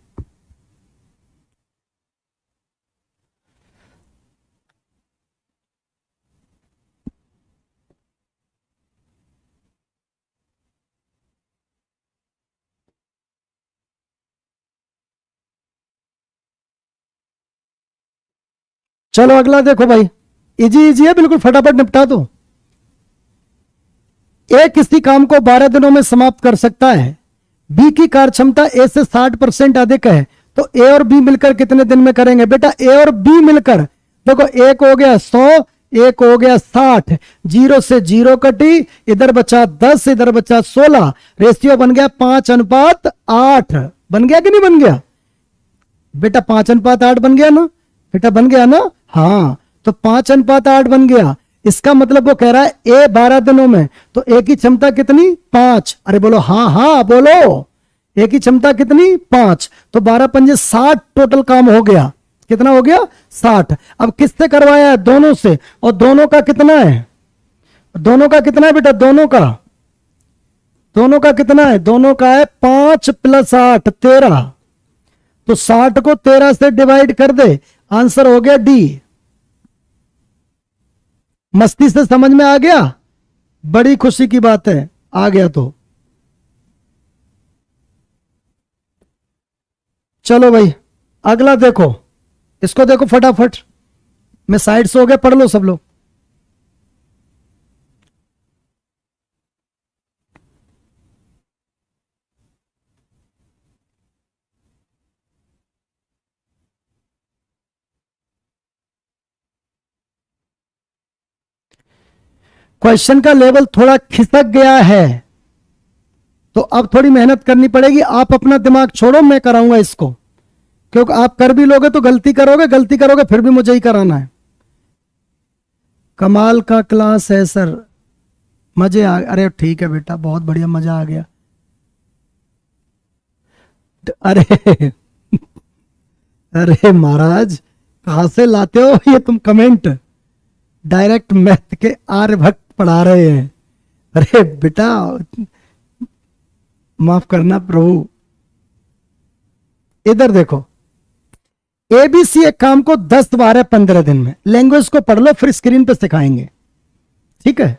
चलो अगला देखो भाई, इजी इजी है बिल्कुल, फटाफट निपटा दो। ए किसी काम को 12 दिनों में समाप्त कर सकता है, बी की कार्य क्षमता ए से 60% अधिक है, तो ए और बी मिलकर कितने दिन में करेंगे बेटा? ए और बी मिलकर, देखो एक हो गया 100, एक हो गया 60, 0 से 0 कटी, इधर बचा 10, इधर बचा 16, रेशियो बन गया 5:8। बन गया कि नहीं बन गया? बेटा 5:8 बन गया ना, बेटा बन गया ना, हाँ तो 5:8 बन गया। इसका मतलब वो कह रहा है ए 12 दिनों में, तो ए की क्षमता कितनी 5। अरे बोलो हाँ हाँ बोलो, ए की क्षमता कितनी 5, तो 12 पंजे 60 टोटल काम हो गया। कितना हो गया 60। अब किससे करवाया है, दोनों से, और दोनों का कितना है, दोनों का कितना है बेटा, दोनों का कितना है, दोनों का है 5 + 8 13, तो 60 को 13 से डिवाइड कर दे, आंसर हो गया डी। मस्ती से समझ में आ गया, बड़ी खुशी की बात है, आ गया तो चलो भाई अगला देखो, इसको देखो फटाफट, मैं साइड से हो गया, पढ़ लो सब लोग। क्वेश्चन का लेवल थोड़ा खिसक गया है, तो अब थोड़ी मेहनत करनी पड़ेगी। आप अपना दिमाग छोड़ो, मैं कराऊंगा इसको, क्योंकि आप कर भी लोगे तो गलती करोगे फिर भी मुझे ही कराना है। कमाल का क्लास है सर, मजे आ, अरे ठीक है बेटा, बहुत बढ़िया, मजा आ गया। अरे अरे महाराज कहां से लाते हो ये तुम कमेंट, डायरेक्ट मैथ के आर्यभट्ट पढ़ा रहे हैं। अरे बेटा माफ करना प्रभु। इधर देखो, एबीसी एक काम को 10 12 15 दिन में, लैंग्वेज को पढ़ लो फिर स्क्रीन पे सिखाएंगे, ठीक है।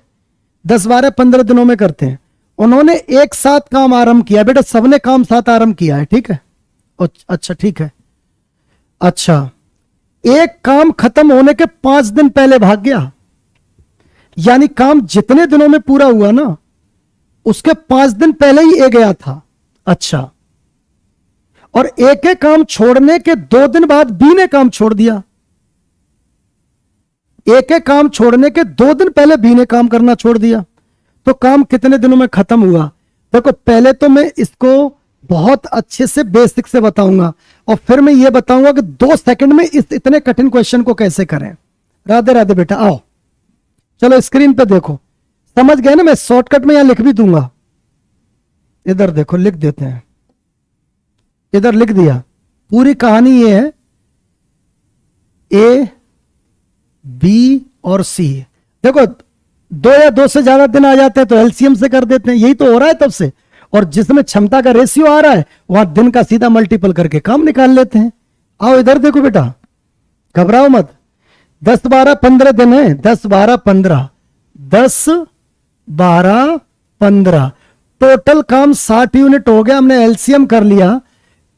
10 12 15 दिनों में करते हैं। उन्होंने एक साथ काम आरंभ किया बेटा, सबने काम साथ आरंभ किया है, ठीक है। अच्छा ठीक है। अच्छा, एक काम खत्म होने के 5 दिन पहले भाग गया, यानी काम जितने दिनों में पूरा हुआ ना उसके 5 दिन पहले ही ए गया था। अच्छा, और ए के काम छोड़ने के 2 दिन बाद बी ने काम छोड़ दिया। ए के काम छोड़ने के 2 दिन पहले बी ने काम करना छोड़ दिया, तो काम कितने दिनों में खत्म हुआ। देखो पहले तो मैं इसको बहुत अच्छे से बेसिक से बताऊंगा, और फिर मैं ये बताऊंगा कि 2 सेकंड में इस इतने कठिन क्वेश्चन को कैसे करें। राधे राधे बेटा, आओ चलो स्क्रीन पे देखो, समझ गए ना। मैं शॉर्टकट में यहां लिख भी दूंगा, इधर देखो लिख देते हैं, इधर लिख दिया। पूरी कहानी ये है, ए बी और सी। देखो 2 या 2 से ज्यादा दिन आ जाते हैं तो एलसीएम से कर देते हैं, यही तो हो रहा है तब से। और जिसमें क्षमता का रेशियो आ रहा है वहां दिन का सीधा मल्टीपल करके काम निकाल लेते हैं। आओ इधर देखो बेटा, घबराओ मत। 10 12 15 दिन है, 10 12 15, 10 12 15, टोटल काम 60 यूनिट हो गया। हमने एलसीएम कर लिया,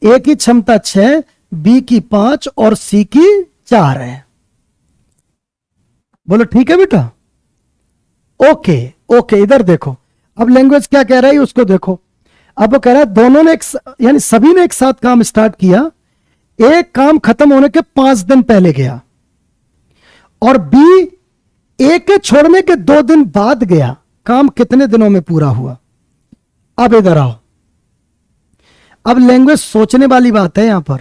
ए की क्षमता 6, बी की 5 और सी की 4 है। बोलो ठीक है बेटा, ओके ओके। इधर देखो, अब लैंग्वेज क्या कह रहा है उसको देखो। अब वो कह रहा है दोनों ने यानी सभी ने एक साथ काम स्टार्ट किया, एक काम खत्म होने के 5 दिन पहले गया, और बी ए के छोड़ने के 2 दिन बाद गया। काम कितने दिनों में पूरा हुआ। अब इधर आओ, अब लैंग्वेज सोचने वाली बात है, यहां पर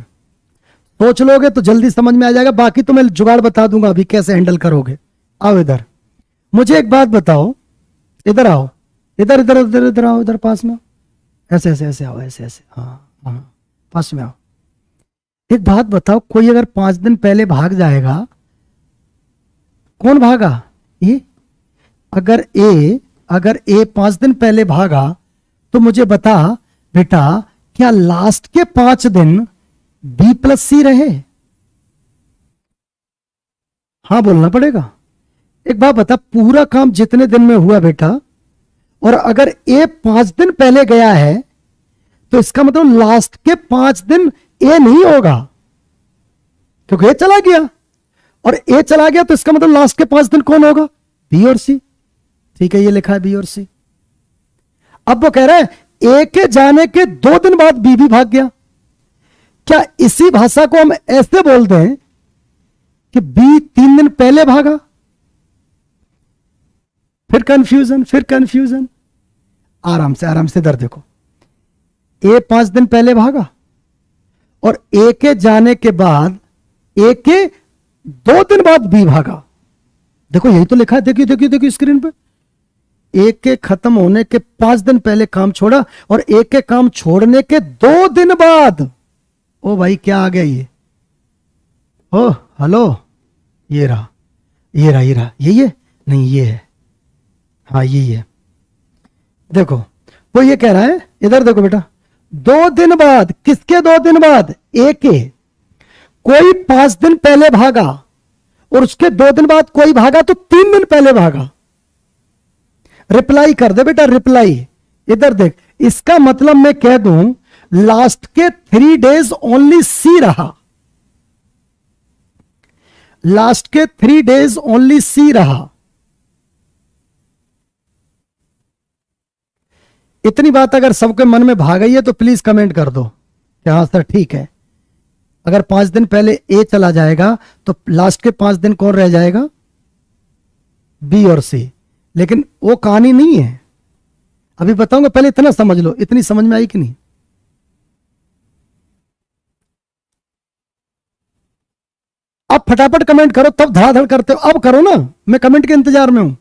सोच लोगे तो जल्दी समझ में आ जाएगा, बाकी तो मैं जुगाड़ बता दूंगा अभी कैसे हैंडल करोगे। आओ इधर, मुझे एक बात बताओ, इधर आओ, इधर इधर इधर इधर आओ, इधर पास में, ऐसे ऐसे ऐसे आओ, ऐसे ऐसे, हाँ हाँ पास में आओ। एक बात बताओ, कोई अगर 5 दिन पहले भाग जाएगा, कौन भागा, ये। अगर ए 5 दिन पहले भागा तो मुझे बता बेटा, क्या लास्ट के 5 दिन बी प्लस सी रहे। हाँ बोलना पड़ेगा। एक बात बता, पूरा काम जितने दिन में हुआ बेटा, और अगर ए 5 दिन पहले गया है तो इसका मतलब लास्ट के 5 दिन ए नहीं होगा, क्योंकि ए चला गया, और ए चला गया तो इसका मतलब लास्ट के 5 दिन कौन होगा, बी और सी। ठीक है, ये लिखा है बी और सी। अब वो कह रहा है ए के जाने के 2 दिन बाद बी भी भाग गया। क्या इसी भाषा को हम ऐसे बोल दें कि बी 3 दिन पहले भागा। फिर कंफ्यूजन। आराम से इधर देखो, ए 5 दिन पहले भागा, और ए के जाने के बाद ए के 2 दिन बाद बी भागा। देखो यही तो लिखा है, देखिए देखिए देखिए स्क्रीन पे। ए के खत्म होने के 5 दिन पहले काम छोड़ा और ए के काम छोड़ने के 2 दिन बाद, ओ भाई क्या आ गया ये, ओ हेलो, ये रहा ये रहा ये रहा, यही है नहीं ये है, हाँ यही है। देखो वो ये कह रहा है, इधर देखो बेटा, 2 दिन बाद, किसके 2 दिन बाद, ए के। कोई 5 दिन पहले भागा और उसके 2 दिन बाद कोई भागा तो 3 दिन पहले भागा। रिप्लाई कर दे बेटा, रिप्लाई। इधर देख, इसका मतलब मैं कह दूं लास्ट के 3 डेज ओनली सी रहा, लास्ट के 3 डेज ओनली सी रहा। इतनी बात अगर सबके मन में भाग गई है तो प्लीज कमेंट कर दो कि हाँ सर ठीक है। अगर 5 दिन पहले ए चला जाएगा तो लास्ट के 5 दिन कौन रह जाएगा, बी और सी। लेकिन वो कहानी नहीं है, अभी बताऊंगा, पहले इतना समझ लो। इतनी समझ में आई कि नहीं? अब फटाफट कमेंट करो, तब धड़ाधड़ करते हो। अब करो ना, मैं कमेंट के इंतजार में हूं।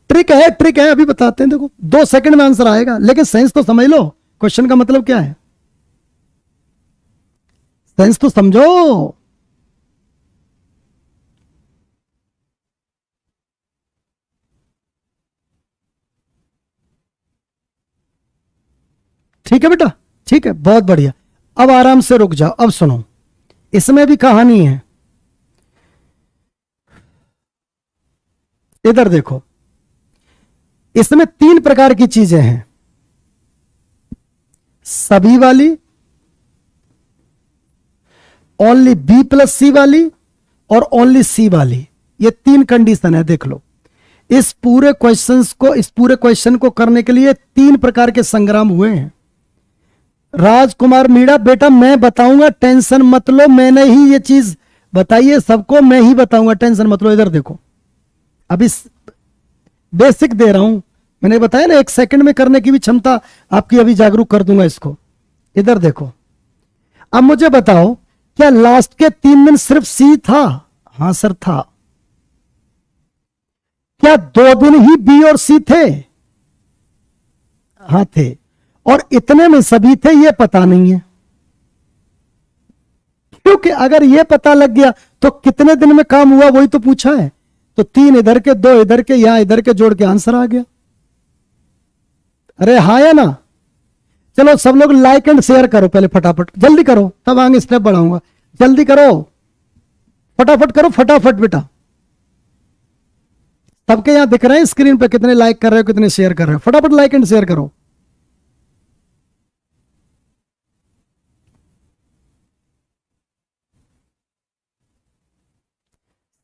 ट्रिक है, ट्रिक है, अभी बताते हैं। देखो 2 सेकंड में आंसर आएगा, लेकिन सेंस तो समझ लो, क्वेश्चन का मतलब क्या है, सेंस तो समझो। ठीक है बेटा, ठीक है, बहुत बढ़िया। अब आराम से रुक जाओ, अब सुनो, इसमें भी कहानी है। इधर देखो, इसमें 3 प्रकार की चीजें हैं, सभी वाली, ओनली बी प्लस सी वाली और ओनली सी वाली। ये 3 कंडीशन है, देख लो। इस पूरे क्वेश्चन को करने के लिए 3 प्रकार के संग्राम हुए हैं। राजकुमार मीणा बेटा मैं बताऊंगा, टेंशन मत लो, मैंने ही ये चीज बताई है सबको, मैं ही बताऊंगा, टेंशन मत लो। इधर देखो, अभी बेसिक दे रहा हूं, मैंने बताया ना 1 सेकंड में करने की भी क्षमता आपकी, अभी जागरूक कर दूंगा इसको। इधर देखो, अब मुझे बताओ क्या लास्ट के 3 दिन सिर्फ सी था? हां सर था। क्या 2 दिन ही बी और सी थे? हां थे। और इतने में सभी थे, ये पता नहीं है, क्योंकि अगर ये पता लग गया तो कितने दिन में काम हुआ वही तो पूछा है। तो 3 इधर के, 2 इधर के, यहां इधर के जोड़ के आंसर आ गया। अरे हाँ या ना? चलो सब लोग लाइक एंड शेयर करो पहले, फटाफट जल्दी करो, तब आगे स्टेप बढ़ाऊंगा। जल्दी करो, फटाफट करो, फटाफट बेटा। सबके यहां दिख रहे हैं स्क्रीन पे कितने लाइक कर रहे हो, कितने शेयर कर रहे हो, फटाफट लाइक एंड शेयर करो।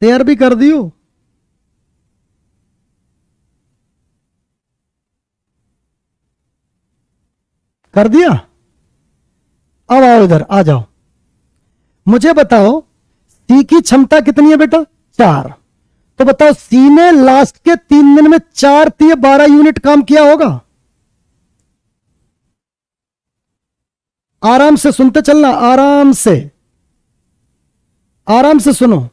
शेयर भी कर दियो। कर दिया? अब आओ इधर, आ जाओ, मुझे बताओ सी की क्षमता कितनी है बेटा? 4। तो बताओ सी ने लास्ट के 3 दिन में 4 दिए 12 यूनिट काम किया होगा। आराम से सुनते चलना, आराम से, आराम से सुनो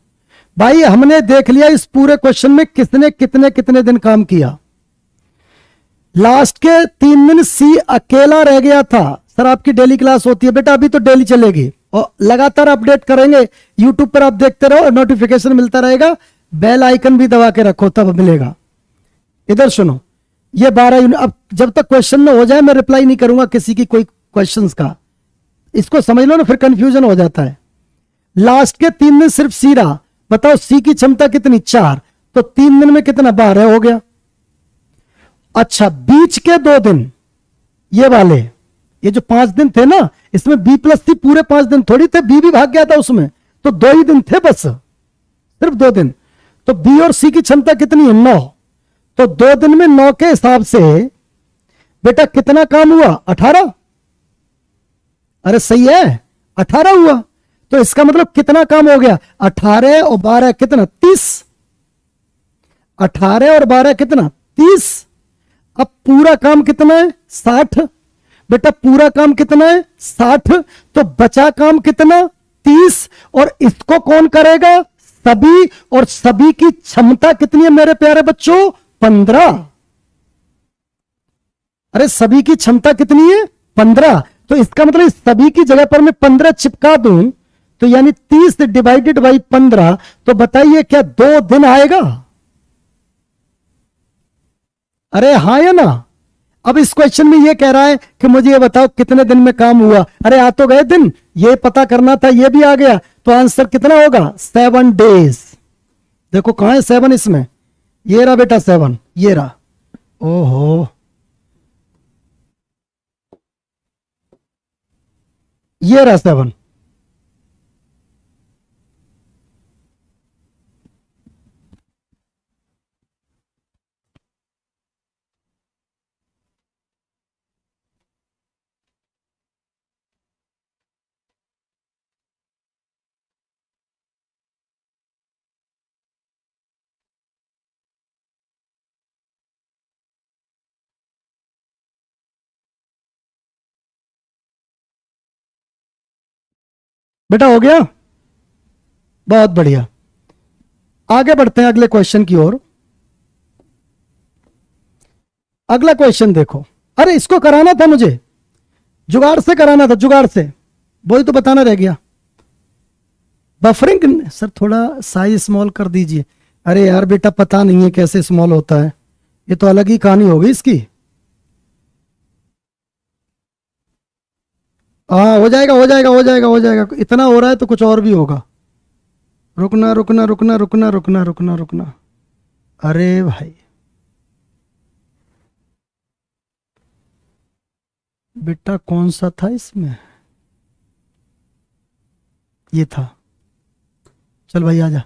भाई। हमने देख लिया इस पूरे क्वेश्चन में किसने कितने कितने दिन काम किया। लास्ट के 3 दिन सी अकेला रह गया था। सर आपकी डेली क्लास होती है बेटा, अभी तो डेली चलेगी और लगातार अपडेट करेंगे। यूट्यूब पर आप देखते रहो, नोटिफिकेशन मिलता रहेगा, बेल आइकन भी दबा के रखो तब मिलेगा। इधर सुनो, ये 12 यूनिट, अब जब तक क्वेश्चन में हो जाए मैं रिप्लाई नहीं करूंगा किसी की कोई क्वेश्चंस का, इसको समझ लो ना, फिर कंफ्यूजन हो जाता है। लास्ट के 3 दिन सिर्फ सी रहा, बताओ सी की क्षमता कितनी? 4। तो 3 दिन में कितना? 12 हो गया। अच्छा बीच के 2 दिन, ये वाले, ये जो 5 दिन थे ना, इसमें बी प्लस सी पूरे 5 दिन थोड़ी थे, बी भी भाग गया था उसमें, तो 2 ही दिन थे बस, सिर्फ 2 दिन। तो बी और सी की क्षमता कितनी है? 9। तो 2 दिन में 9 के हिसाब से बेटा कितना काम हुआ? 18। अरे सही है, 18 हुआ। तो इसका मतलब कितना काम हो गया? 18 और 12 कितना? 30। 18 और 12 कितना? 30। अब पूरा काम कितना है? 60। बेटा पूरा काम कितना है 60, तो बचा काम कितना 30, और इसको कौन करेगा सभी, और सभी की क्षमता कितनी है मेरे प्यारे बच्चों 15। अरे सभी की क्षमता कितनी है 15, तो इसका मतलब इस सभी की जगह पर मैं 15 चिपका दूं, तो यानी 30 डिवाइडेड बाई 15, तो बताइए क्या 2 दिन आएगा? अरे हाँ या ना? अब इस क्वेश्चन में ये कह रहा है कि मुझे ये बताओ कितने दिन में काम हुआ। अरे आ तो गए दिन, ये पता करना था, ये भी आ गया, तो आंसर कितना होगा 7 डेज। देखो कहां है 7 इसमें, ये रहा बेटा 7, ये रहा। ओहो, ये रहा 7। बेटा हो गया, बहुत बढ़िया। आगे बढ़ते हैं अगले क्वेश्चन की ओर। अगला क्वेश्चन देखो, अरे इसको कराना था मुझे, जुगाड़ से कराना था, जुगाड़ से, वही तो बताना रह गया। बफरिंग सर थोड़ा साइज स्मॉल कर दीजिए। अरे यार बेटा पता नहीं है कैसे स्मॉल होता है, ये तो अलग ही कहानी होगी इसकी। हाँ हो जाएगा हो जाएगा हो जाएगा हो जाएगा, इतना हो रहा है तो कुछ और भी होगा। रुकना रुकना रुकना रुकना रुकना रुकना रुकना, अरे भाई बेटा कौन सा था इसमें, ये था, चल भाई आजा।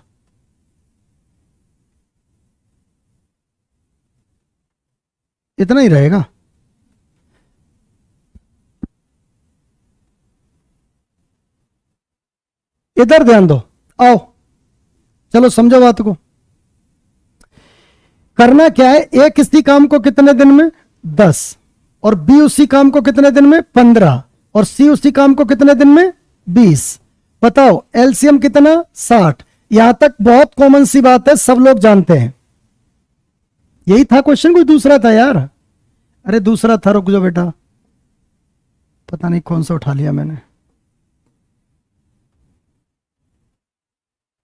इतना ही रहेगा। इधर ध्यान दो, आओ चलो समझो बात को। करना क्या है, ए किसी काम को कितने दिन में 10, और बी उसी काम को कितने दिन में 15, और सी उसी काम को कितने दिन में 20। बताओ एलसीएम कितना 60। यहां तक बहुत कॉमन सी बात है, सब लोग जानते हैं। यही था क्वेश्चन, कोई दूसरा था यार? अरे दूसरा था, रुक जाओ बेटा, पता नहीं कौन सा उठा लिया मैंने।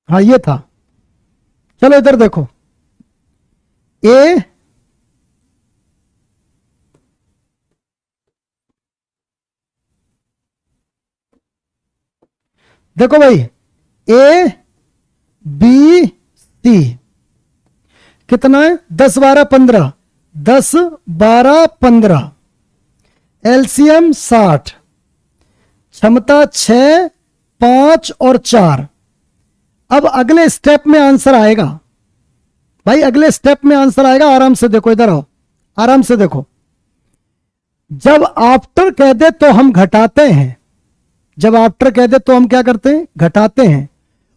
हाँ ये था, चलो इधर देखो। ए देखो भाई, ए बी सी कितना है 10 12 15, 10 12 15, एलसीएम 60, क्षमता 6 5 और 4। अब अगले स्टेप में आंसर आएगा भाई, अगले स्टेप में आंसर आएगा। आराम से देखो, इधर आओ, आराम से देखो। जब आफ्टर कह दे तो हम घटाते हैं, जब आफ्टर कह दे तो हम क्या करते हैं घटाते हैं,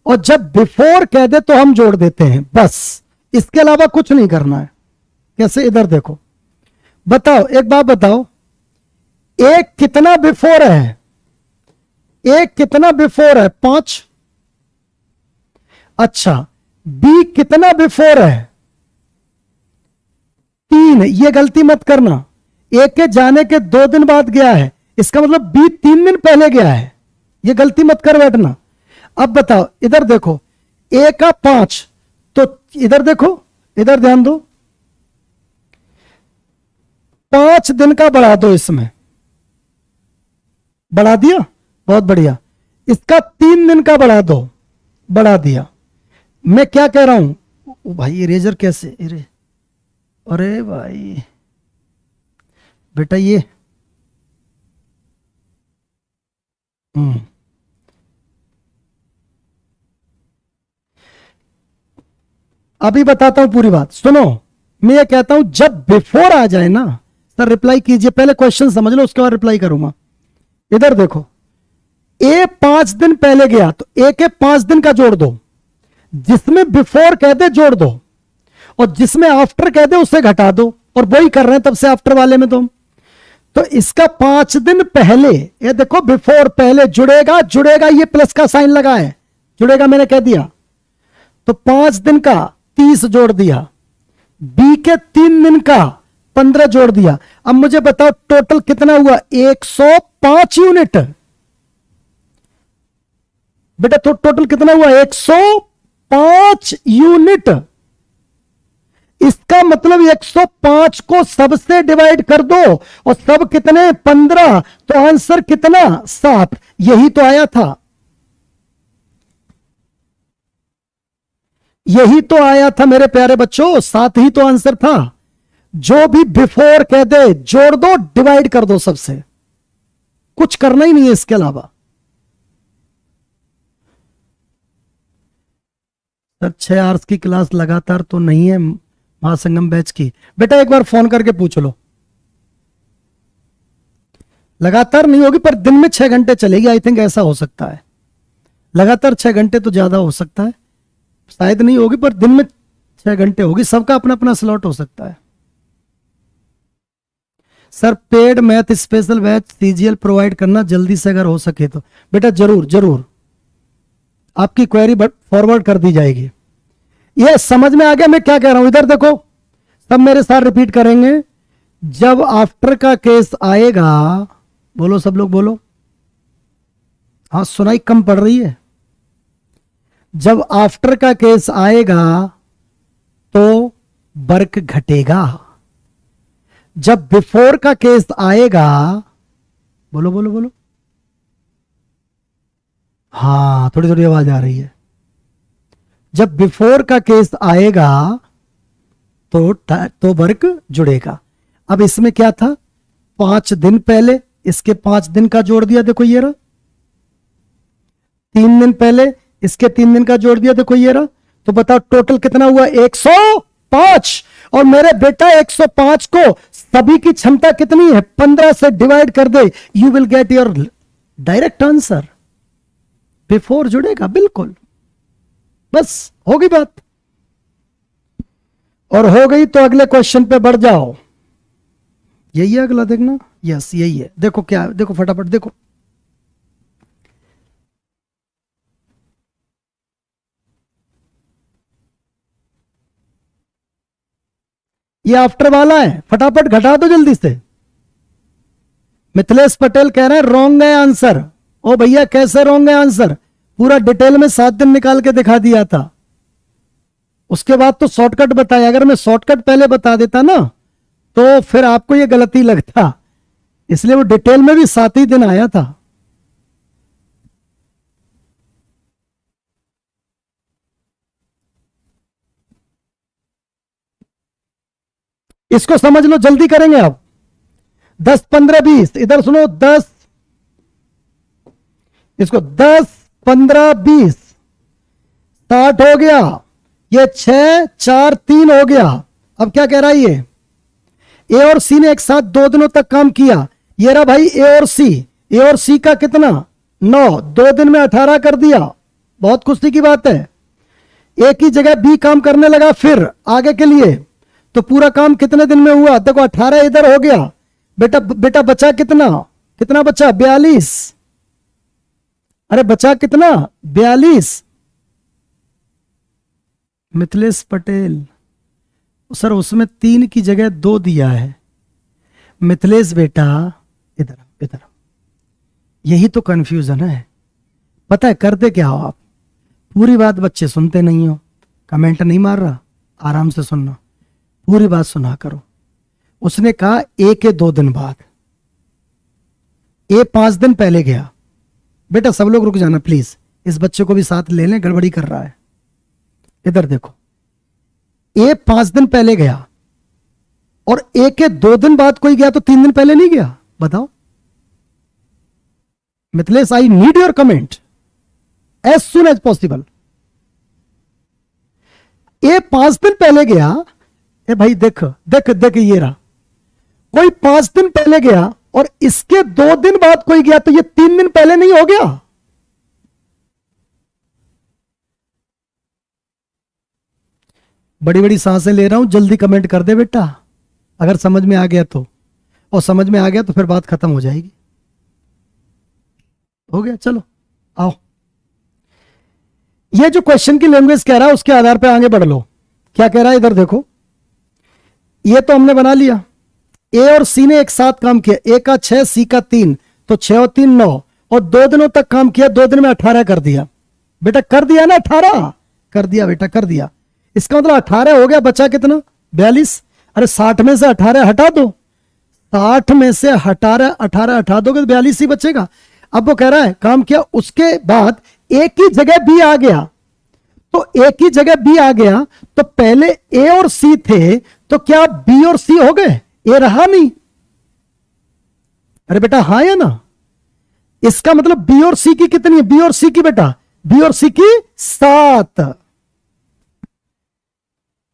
और जब बिफोर कह दे तो हम जोड़ देते हैं, बस इसके अलावा कुछ नहीं करना है। कैसे, इधर देखो, बताओ एक बात बताओ, एक कितना बिफोर है, एक कितना बिफोर है 5। अच्छा बी कितना बिफोर है 3। ये गलती मत करना, ए के जाने के 2 दिन बाद गया है, इसका मतलब बी 3 दिन पहले गया है, ये गलती मत कर बैठना। अब बताओ इधर देखो, ए का 5, तो इधर देखो, इधर ध्यान दो, 5 दिन का बढ़ा दो, इसमें बढ़ा दिया, बहुत बढ़िया। इसका 3 दिन का बढ़ा दो, बढ़ा दिया। मैं क्या कह रहा हूं भाई, इरेजर कैसे अरे भाई बेटा ये अभी बताता हूं पूरी बात सुनो। मैं ये कहता हूं जब बिफोर आ जाए ना सर, रिप्लाई कीजिए, पहले क्वेश्चन समझ लो उसके बाद रिप्लाई करूंगा। इधर देखो, ए 5 दिन पहले गया तो ए के 5 दिन का जोड़ दो, जिसमें बिफोर कह दे जोड़ दो, और जिसमें आफ्टर कह दे उससे घटा दो, और वही कर रहे हैं तब से आफ्टर वाले में। तो इसका 5 दिन पहले, ये देखो बिफोर पहले जुड़ेगा, जुड़ेगा, ये प्लस का साइन लगा है, जुड़ेगा मैंने कह दिया। तो 5 दिन का 30 जोड़ दिया, बी के 3 दिन का 15 जोड़ दिया। अब मुझे बताओ टोटल कितना हुआ? 105 यूनिट। बेटा तो टोटल कितना हुआ? 105 यूनिट। इसका मतलब 105 को सबसे डिवाइड कर दो, और सब कितने? 15। तो आंसर कितना? 7। यही तो आया था, यही तो आया था मेरे प्यारे बच्चों, 7 ही तो आंसर था। जो भी बिफोर कह दे जोड़ दो, डिवाइड कर दो सबसे, कुछ करना ही नहीं है इसके अलावा। सर 6 आवर्स की क्लास लगातार तो नहीं है महासंगम बैच की। बेटा एक बार फोन करके पूछ लो, लगातार नहीं होगी पर दिन में 6 घंटे चलेगी, आई थिंक ऐसा हो सकता है। लगातार 6 घंटे तो ज्यादा हो सकता है, शायद नहीं होगी पर दिन में 6 घंटे होगी। सबका अपना अपना स्लॉट हो सकता है। Sir paid math special batch CGL provide करना जल्दी से अगर हो सके तो। बेटा जरूर जरूर आपकी क्वेरी फॉरवर्ड कर दी जाएगी। ये समझ में आ गया मैं क्या कह रहा हूं? इधर देखो, सब मेरे साथ रिपीट करेंगे। जब आफ्टर का केस आएगा, बोलो सब लोग बोलो, हाँ सुनाई कम पड़ रही है। जब आफ्टर का केस आएगा तो वर्क घटेगा, जब बिफोर का केस आएगा, बोलो बोलो बोलो, हाँ थोड़ी थोड़ी आवाज आ रही है। जब बिफोर का केस आएगा तो वर्क जुड़ेगा। अब इसमें क्या था? 5 दिन पहले, इसके 5 दिन का जोड़ दिया, देखो ये रहा। 3 दिन पहले, इसके 3 दिन का जोड़ दिया, देखो ये रहा। तो बताओ टोटल कितना हुआ? 105। और मेरे बेटा 105 को सभी की क्षमता कितनी है? 15 से डिवाइड कर दे, you will get your direct answer. Before जुड़ेगा बिल्कुल, बस होगी बात। और हो गई तो अगले क्वेश्चन पे बढ़ जाओ। यही है अगला, देखना। यस यही है। देखो क्या, देखो फटाफट देखो। ये आफ्टर वाला है, फटाफट घटा दो जल्दी से। मिथिलेश पटेल कह रहे हैं रॉन्ग है आंसर। ओ भैया कैसे रॉन्ग है आंसर? पूरा डिटेल में 7 दिन निकाल के दिखा दिया था, उसके बाद तो शॉर्टकट बताया। अगर मैं शॉर्टकट पहले बता देता ना तो फिर आपको ये गलती लगता, इसलिए वो डिटेल में भी 7 ही दिन आया था। इसको समझ लो, जल्दी करेंगे आप। 10 15 20, इधर सुनो, 10, इसको 10 15 20, 60 हो गया। ये 6 4 3 हो गया। अब क्या कह रहा है ये? ए और सी ने एक साथ 2 दिनों तक काम किया। ये रहा भाई ए और सी। ए और सी का कितना? 9। 2 दिन में 18 कर दिया, बहुत खुशी की बात है। एक ही जगह बी काम करने लगा फिर आगे के लिए, तो पूरा काम कितने दिन में हुआ? देखो 18 इधर हो गया। बेटा बेटा बचा कितना? कितना बचा? 42। अरे बचा कितना? 42। मिथिलेश पटेल सर उसमें 3 की जगह 2 दिया है। मिथिलेश बेटा इधर इधर, यही तो कंफ्यूजन है। पता है करते क्या हो आप? पूरी बात बच्चे सुनते नहीं हो, कमेंट नहीं मार रहा, आराम से सुनना, पूरी बात सुना करो। उसने कहा ए के 2 दिन बाद, ए 5 दिन पहले गया। बेटा सब लोग रुक जाना प्लीज, इस बच्चे को भी साथ ले लें, गड़बड़ी कर रहा है। इधर देखो, ए 5 दिन पहले गया और ए के 2 दिन बाद कोई गया तो 3 दिन पहले नहीं गया? बताओ Mithilesh, I need your comment as soon as possible. A 5 दिन पहले गया, ए भाई देख देख देख, ये रहा। कोई 5 दिन पहले गया और इसके 2 दिन बाद कोई गया, तो ये 3 दिन पहले नहीं हो गया? बड़ी बड़ी सांसें ले रहा हूं, जल्दी कमेंट कर दे बेटा अगर समझ में आ गया तो। और समझ में आ गया तो फिर बात खत्म हो जाएगी। हो गया, चलो आओ। ये जो क्वेश्चन की लैंग्वेज कह रहा है उसके आधार पे आगे बढ़ लो। क्या कह रहा है इधर देखो, ये तो हमने बना लिया, ए और सी ने एक साथ काम किया, ए का 6 सी का 3, तो 6 और 3 9, और 2 दिनों तक काम किया, 2 दिन में 18 कर दिया। बेटा कर दिया ना, 18 कर दिया बेटा, कर दिया। इसका मतलब 18 हो गया, बचा कितना 42। अरे 60 में से 18 हटा दो, 60 में से 18 हटा दोगे तो 42 ही बचेगा। अब वो कह रहा है काम किया, उसके बाद एक ही जगह बी आ गया, तो एक ही जगह बी आ गया, तो पहले ए और सी थे, तो क्या बी और सी हो गए? ए रहा नहीं। अरे बेटा हाँ या ना? इसका मतलब बी और सी की कितनी है? बी और सी की बेटा, बी और सी की 7।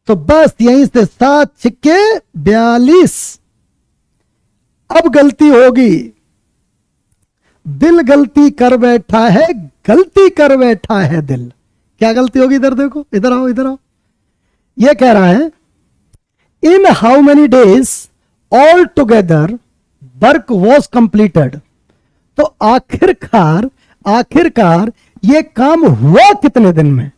तो बस यहीं से 7 छिक्के 42। अब गलती होगी, दिल गलती कर बैठा है, गलती कर बैठा है दिल। क्या गलती होगी? इधर देखो, इधर आओ, इधर आओ। यह कह रहा है इन how many days all together work was completed. तो आखिरकार यह काम हुआ कितने दिन में?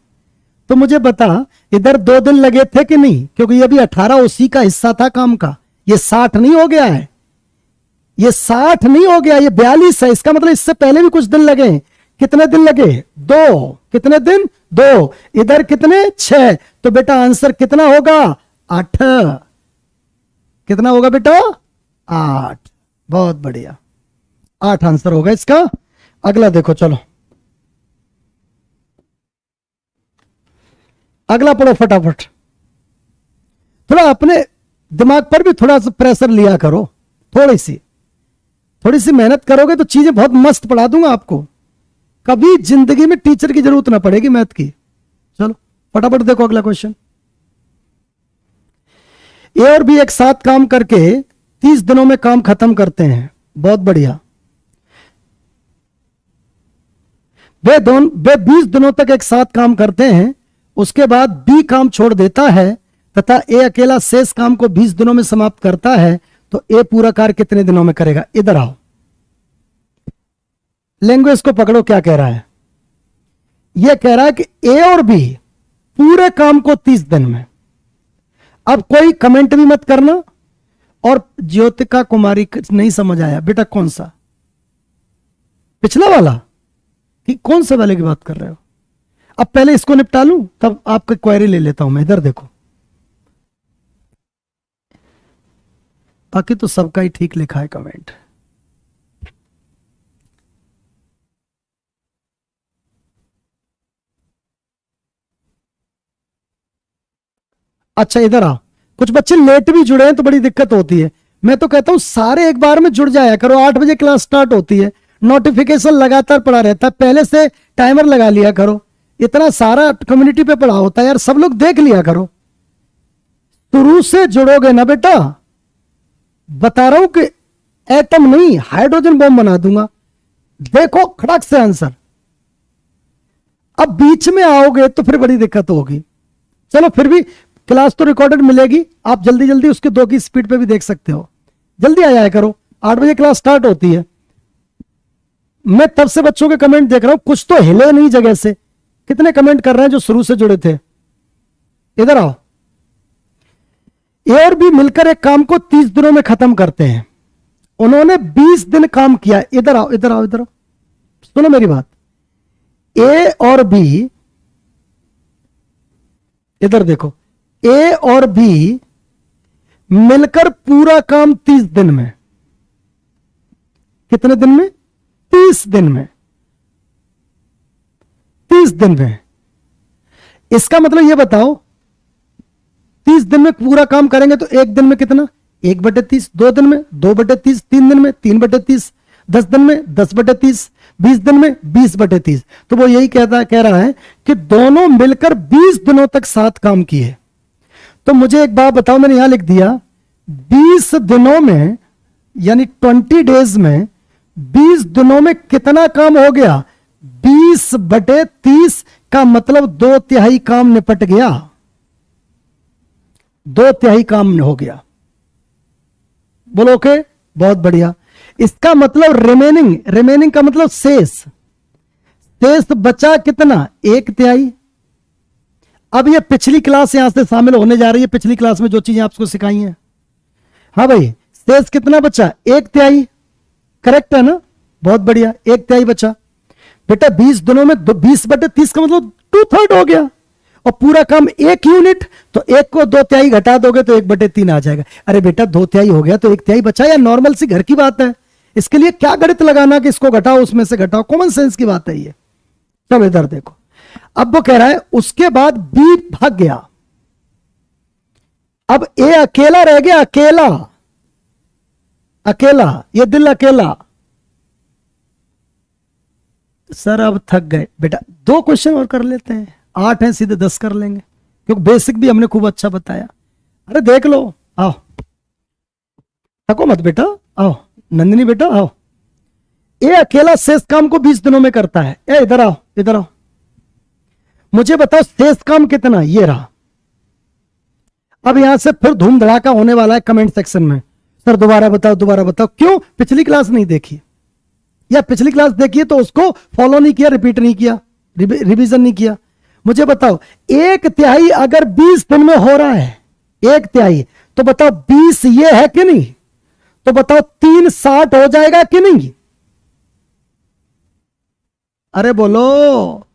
तो मुझे बता, इधर 2 दिन लगे थे कि नहीं? क्योंकि ये भी 18 उसी का हिस्सा था काम का। ये 60 नहीं हो गया है, ये 60 नहीं हो गया, ये 42 है। इसका मतलब इससे पहले भी कुछ दिन लगे। कितने दिन लगे? 2। कितने दिन? 2। इधर कितने? 6। तो बेटा आंसर कितना होगा? 8। कितना होगा बेटा? 8। बहुत बढ़िया, 8 आंसर होगा इसका। अगला देखो, चलो अगला पढ़ो फटाफट। थोड़ा अपने दिमाग पर भी थोड़ा सा प्रेशर लिया करो, थोड़ी सी मेहनत करोगे तो चीजें बहुत मस्त पढ़ा दूंगा आपको। कभी जिंदगी में टीचर की जरूरत ना पड़ेगी मैथ की। चलो फटाफट देखो अगला क्वेश्चन। ए और बी एक साथ काम करके 30 दिनों में काम खत्म करते हैं। बहुत बढ़िया। वे 20 दिनों तक एक साथ काम करते हैं, उसके बाद बी काम छोड़ देता है तथा ए अकेला शेष काम को 20 दिनों में समाप्त करता है। तो ए पूरा कार्य कितने दिनों में करेगा? इधर आओ, लैंग्वेज को पकड़ो। क्या कह रहा है? यह कह रहा है कि ए और बी पूरे काम को 30 दिन में। अब कोई कमेंट भी मत करना। और ज्योतिका कुमारी नहीं समझ आया बेटा, कौन सा? पिछला वाला कि कौन से वाले की बात कर रहे हो? अब पहले इसको निपटा लूं, तब आपका क्वेरी ले लेता हूं मैं। इधर देखो, बाकी तो सबका ही ठीक लिखा है कमेंट। अच्छा इधर आओ। कुछ बच्चे लेट भी जुड़े हैं तो बड़ी दिक्कत होती है। मैं तो कहता हूं सारे एक बार में जुड़ जाया करो। 8 बजे क्लास स्टार्ट होती है, नोटिफिकेशन लगातार पड़ा रहता है, पहले से टाइमर लगा लिया करो। इतना सारा कम्युनिटी पे पड़ा होता है यार, सब लोग देख लिया करो। शुरू से जुड़ोगे ना बेटा, बता रहा हूं कि एटम नहीं हाइड्रोजन बम बना दूंगा। देखो खड़क से आंसर। अब बीच में आओगे तो फिर बड़ी दिक्कत होगी। चलो फिर भी क्लास तो रिकॉर्डेड मिलेगी, आप जल्दी जल्दी उसके 2 की स्पीड पे भी देख सकते हो। जल्दी आ जाया करो, 8 बजे क्लास स्टार्ट होती है। मैं तब से बच्चों के कमेंट देख रहा हूं, कुछ तो हिले नहीं जगह से। कितने कमेंट कर रहे हैं जो शुरू से जुड़े थे? इधर आओ। ए और बी मिलकर एक काम को 30 दिनों में खत्म करते हैं। उन्होंने 20 दिन काम किया। इधर आओ, इधर आओ, इधर आओ, सुनो मेरी बात। ए और बी, इधर देखो, ए और बी मिलकर पूरा काम 30 दिन में। कितने दिन में? 30 दिन में। 30 दिन में। इसका मतलब यह बताओ, 30 दिन में पूरा काम करेंगे तो एक दिन में कितना? 1/30। 2 दिन में 2/30। 3 दिन में 3/30। 10 दिन में 10/30। 20 दिन में 20/30। तो वो यही कह रहा है कि दोनों मिलकर 20 दिनों तक साथ काम किए। तो मुझे एक बात बताओ, मैंने यहां लिख दिया 20 दिनों में, यानी 20 डेज में 20 दिनों में कितना काम हो गया? 20/30 का मतलब 2/3 काम निपट गया। 2/3 काम हो गया। बोलो ओके? बहुत बढ़िया। इसका मतलब रिमेनिंग, रिमेनिंग का मतलब शेष, शेष बचा कितना, एक तिहाई। अब ये पिछली क्लास यहां से शामिल होने जा रही है, पिछली क्लास में जो चीजें आपको सिखाई हैं। हाँ भाई, शेष कितना बचा, एक तिहाई, करेक्ट है ना, बहुत बढ़िया, एक तिहाई बचा। बेटा 20 दिनों में 20/30 का मतलब 2/3 हो गया, और पूरा काम एक यूनिट, तो एक को 2/3 घटा दोगे तो 1/3 आ जाएगा। अरे बेटा 2/3 हो गया तो 1/3 बचा, या नॉर्मल सी घर की बात है, इसके लिए क्या गणित लगाना कि इसको घटाओ उसमें से घटाओ, कॉमन सेंस की बात है ये। चलो इधर देखो, अब वो कह रहा है उसके बाद बी भाग गया, अब ए अकेला रह गया, अकेला, अकेला, ये दिल अकेला। सर अब थक गए बेटा, 2 क्वेश्चन और कर लेते हैं, 8 हैं, सीधे 10 कर लेंगे, क्योंकि बेसिक भी हमने खूब अच्छा बताया। अरे देख लो, आओ, थको मत बेटा, आओ नंदिनी बेटा आओ। ये अकेला शेष काम को 20 दिनों में करता है। ए इधर आओ, इधर आओ, मुझे बताओ शेष काम कितना, ये रहा। अब यहां से फिर धूम धड़ाका होने वाला है कमेंट सेक्शन में, सर दोबारा बताओ, दोबारा बताओ। क्यों, पिछली क्लास नहीं देखी, या पिछली क्लास देखिए तो उसको फॉलो नहीं किया, रिपीट नहीं किया, रिवीजन नहीं किया। मुझे बताओ, एक तिहाई अगर 20 दिन में हो रहा है, एक तिहाई, तो बताओ 20 ये है कि नहीं, तो बताओ 3 60 हो जाएगा कि नहीं, अरे बोलो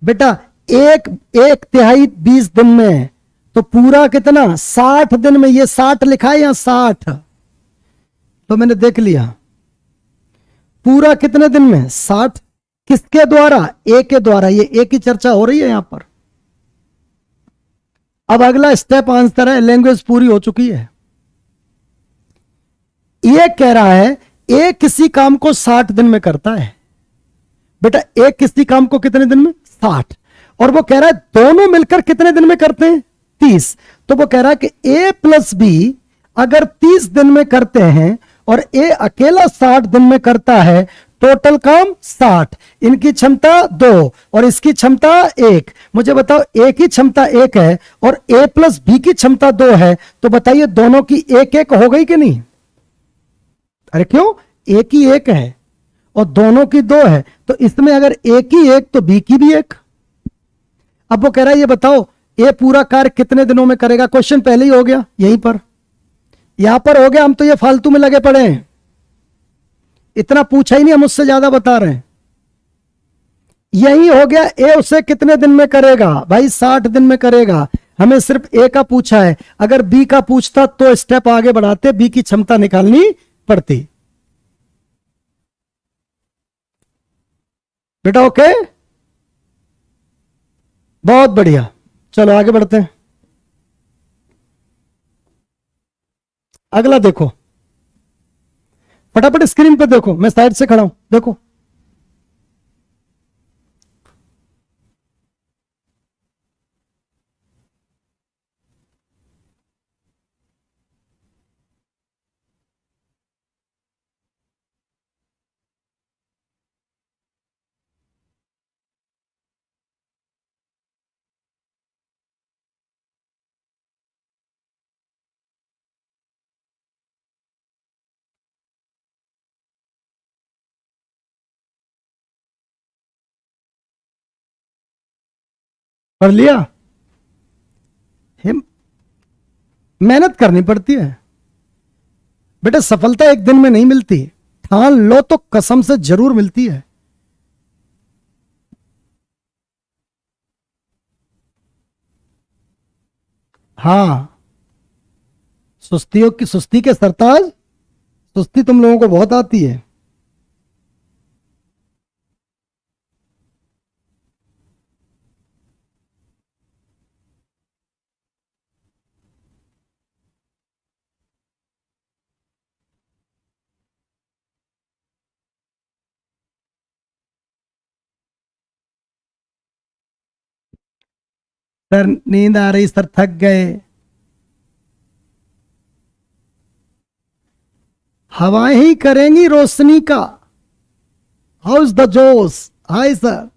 बेटा। एक तिहाई 20 दिन में, तो पूरा कितना, 60 दिन में, ये 60 लिखा है या 60, तो मैंने देख लिया, पूरा कितने दिन में, 60। किसके द्वारा, ए के द्वारा, ये ए की चर्चा हो रही है यहां पर। अब अगला स्टेप आंसर है, लैंग्वेज पूरी हो चुकी है। ये कह रहा है ए किसी काम को 60 दिन में करता है, बेटा ए किसी काम को कितने दिन में, 60, और वो कह रहा है दोनों मिलकर कितने दिन में करते हैं, 30। तो वो कह रहा है कि ए प्लस बी अगर 30 दिन में करते हैं और ए अकेला 60 दिन में करता है, टोटल काम 60, इनकी क्षमता 2 और इसकी क्षमता 1। मुझे बताओ ए की क्षमता 1 है और ए प्लस बी की क्षमता 2 है, तो बताइए दोनों की 1-1 हो गई कि नहीं। अरे क्यों, ए की 1 है और दोनों की 2 है, तो इसमें अगर ए की 1 तो बी की भी 1। अब वो कह रहा है ये बताओ ए पूरा कार्य कितने दिनों में करेगा, क्वेश्चन पहले ही हो गया, यहीं पर, यहां पर हो गया, हम तो ये फालतू में लगे पड़े हैं, इतना पूछा ही नहीं, हम उससे ज्यादा बता रहे हैं। यही हो गया, ए उसे कितने दिन में करेगा, भाई 60 दिन में करेगा। हमें सिर्फ ए का पूछा है, अगर बी का पूछता तो स्टेप आगे बढ़ाते, बी की क्षमता निकालनी पड़ती। बेटा ओके, बहुत बढ़िया, चलो आगे बढ़ते हैं। अगला देखो, फटाफट स्क्रीन पे देखो, मैं साइड से खड़ा हूं, देखो। पढ़ लिया, मेहनत करनी पड़ती है बेटा, सफलता एक दिन में नहीं मिलती, ठान लो तो कसम से जरूर मिलती है। हाँ, सुस्तियों की, सुस्ती के सरताज, सुस्ती तुम लोगों को बहुत आती है। सर नींद आ रही, सर थक गए। हवाएं ही करेंगी रोशनी का, हाउ इज द जोश, हाय सर।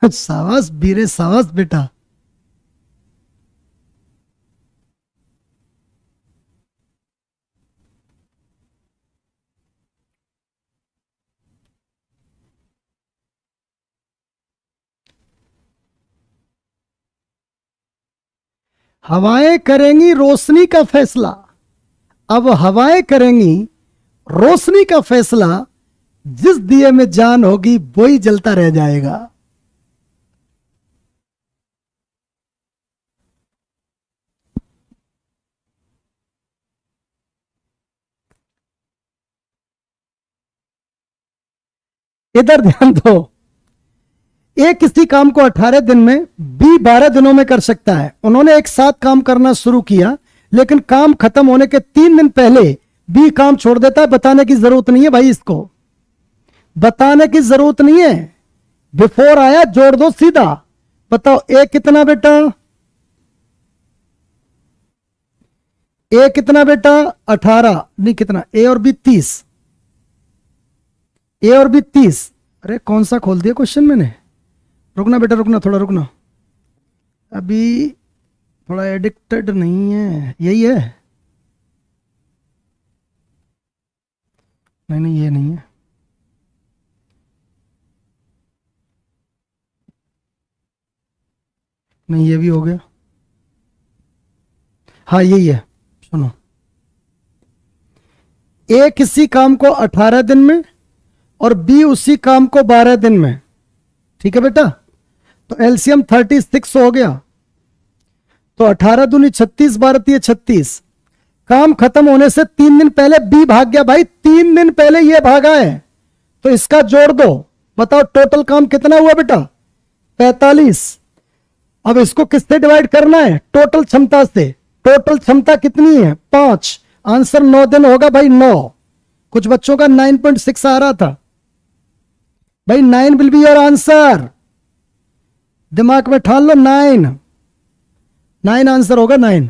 शाबाश बीरे, शाबाश बेटा। हवाएं करेंगी रोशनी का फैसला। अब हवाएं करेंगी रोशनी का फैसला, जिस दिए में जान होगी वही जलता रह जाएगा। इधर ध्यान दो। ए किसी काम को 18 दिन में, बी 12 दिनों में कर सकता है। उन्होंने एक साथ काम करना शुरू किया, लेकिन काम खत्म होने के 3 दिन पहले बी काम छोड़ देता है। बताने की जरूरत नहीं है भाई, इसको बताने की जरूरत नहीं है। बिफोर आया, जोड़ दो सीधा। बताओ ए कितना बेटा? ए कितना बेटा? 18 नहीं, कितना? ए और बी 30। ए और बी 30। अरे कौन सा खोल दिया क्वेश्चन मैंने? रुकना बेटा, रुकना, थोड़ा रुकना। अभी थोड़ा एडिक्टेड नहीं है, यही है? नहीं नहीं, ये नहीं है। नहीं, ये भी हो गया। हाँ यही है। सुनो, ए किसी काम को 18 दिन में और बी उसी काम को 12 दिन में। ठीक है बेटा? तो एलसीएम 36 हो गया। तो 18 दूनी 36, 12 36। काम खत्म होने से 3 दिन पहले बी भाग गया भाई, 3 दिन पहले ये भागा है, तो इसका जोड़ दो। बताओ टोटल काम कितना हुआ बेटा? 45। अब इसको किससे डिवाइड करना है? टोटल क्षमता से। टोटल क्षमता कितनी है? 5। आंसर 9 दिन होगा भाई, 9। कुछ बच्चों का 9.6 आ रहा था भाई। 9 विल बी योर आंसर। दिमाग में ठान लो, 9 आंसर होगा, 9।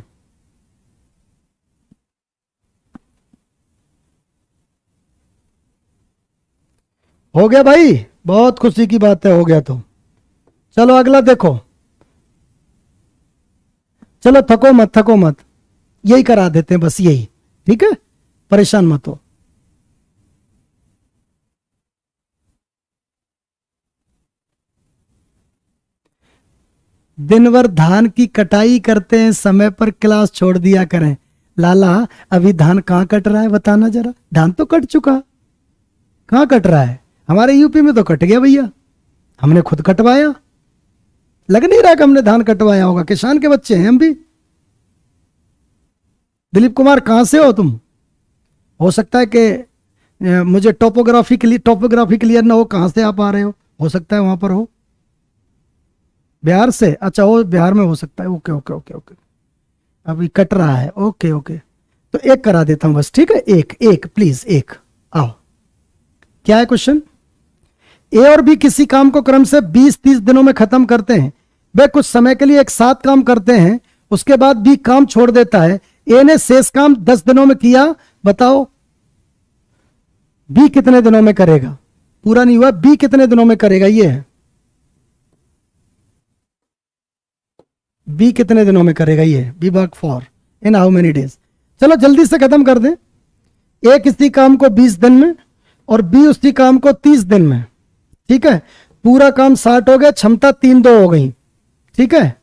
हो गया भाई, बहुत खुशी की बात है, हो गया तो। चलो अगला देखो। चलो थको मत, थको मत, यही करा देते हैं बस, यही। ठीक है, परेशान मत हो। दिन भर धान की कटाई करते हैं, समय पर क्लास छोड़ दिया करें। लाला अभी धान कहां कट रहा है बताना जरा? धान तो कट चुका। कहां कट रहा है? हमारे यूपी में तो कट गया भैया, हमने खुद कटवाया। लग नहीं रहा कि हमने धान कटवाया होगा, किसान के बच्चे हैं हम भी। दिलीप कुमार कहां से हो तुम? हो सकता है कि मुझे टोपोग्राफी क्लियर ना हो, कहां से आप आ रहे हो सकता है वहां पर हो। बिहार से? अच्छा, वो बिहार में हो सकता है। ओके ओके ओके ओके, अभी कट रहा है। ओके ओके, तो एक करा देता हूं बस। ठीक है, एक प्लीज, एक। आओ, क्या है क्वेश्चन? ए और बी किसी काम को क्रम से 20-30 दिनों में खत्म करते हैं। वे कुछ समय के लिए एक साथ काम करते हैं, उसके बाद बी काम छोड़ देता है। ए ने शेष काम 10 दिनों में किया। बताओ बी कितने दिनों में करेगा? पूरा नहीं हुआ, बी कितने दिनों में करेगा? ये है, बी कितने दिनों में करेगा? ये B work for in how many days. चलो जल्दी से खत्म कर दें। ए किसी काम को 20 दिन में और बी उसी काम को 30 दिन में। ठीक है, पूरा काम 60 हो गया, क्षमता 3-2 हो गई। ठीक है,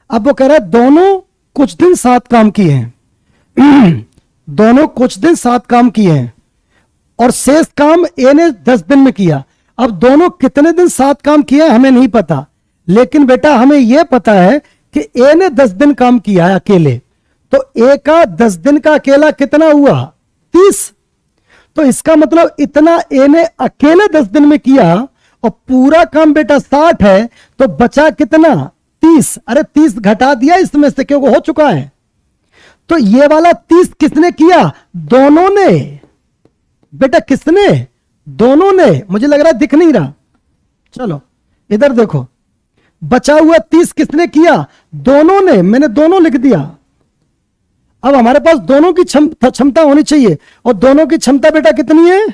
अब वो कह रहा है दोनों कुछ दिन साथ काम किए हैं। दोनों कुछ दिन साथ काम किए हैं और शेष काम ए ने 10 दिन में किया। अब दोनों कितने दिन साथ काम किया है हमें नहीं पता, लेकिन बेटा हमें यह पता है कि ए ने 10 दिन काम किया है अकेले, तो ए का 10 दिन का अकेला कितना हुआ? 30। तो इसका मतलब इतना ए ने अकेले 10 दिन में किया और पूरा काम बेटा 60 है, तो बचा कितना? 30। अरे 30 घटा दिया इसमें से क्योंकि हो चुका है। तो ये वाला 30 किसने किया? दोनों ने बेटा। किसने? दोनों ने। मुझे लग रहा है दिख नहीं रहा, चलो इधर देखो। बचा हुआ 30 किसने किया? दोनों ने। मैंने दोनों लिख दिया। अब हमारे पास दोनों की क्षमता होनी चाहिए, और दोनों की क्षमता बेटा कितनी है?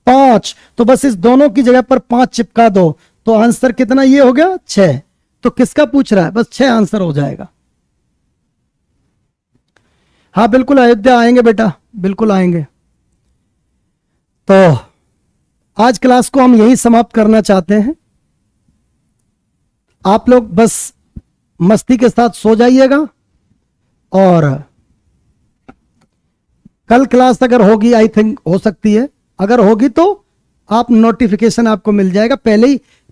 5। तो बस इस दोनों की जगह पर 5 चिपका दो, तो आंसर कितना ये हो गया 6। तो किसका पूछ रहा है, बस 6 आंसर हो जाएगा। हाँ बिल्कुल अयोध्या आएंगे बेटा, बिल्कुल आएंगे। तो आज क्लास को हम यही समाप्त करना चाहते हैं। आप लोग बस मस्ती के साथ सो जाइएगा, और कल क्लास अगर होगी, आई थिंक हो सकती है, अगर होगी तो आप नोटिफिकेशन आपको मिल जाएगा।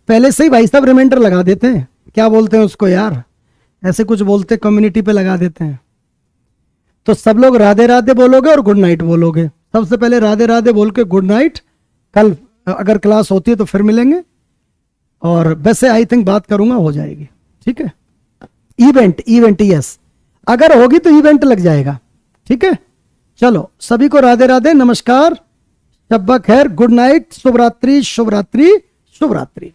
पहले से ही भाई साहब रिमाइंडर लगा देते हैं, क्या बोलते हैं उसको यार, ऐसे कुछ बोलते, कम्युनिटी पे लगा देते हैं। तो सब लोग राधे राधे बोलोगे और गुड नाइट बोलोगे। सबसे पहले राधे राधे बोल के गुड नाइट। कल अगर क्लास होती है तो फिर मिलेंगे, और वैसे आई थिंक बात करूंगा, हो जाएगी, ठीक है। इवेंट यस, अगर होगी तो इवेंट लग जाएगा, ठीक है। चलो सभी को राधे राधे, नमस्कार, शब्बा खैर, गुड नाइट, शुभ रात्रि, शुभ रात्रि, शुभ रात्रि।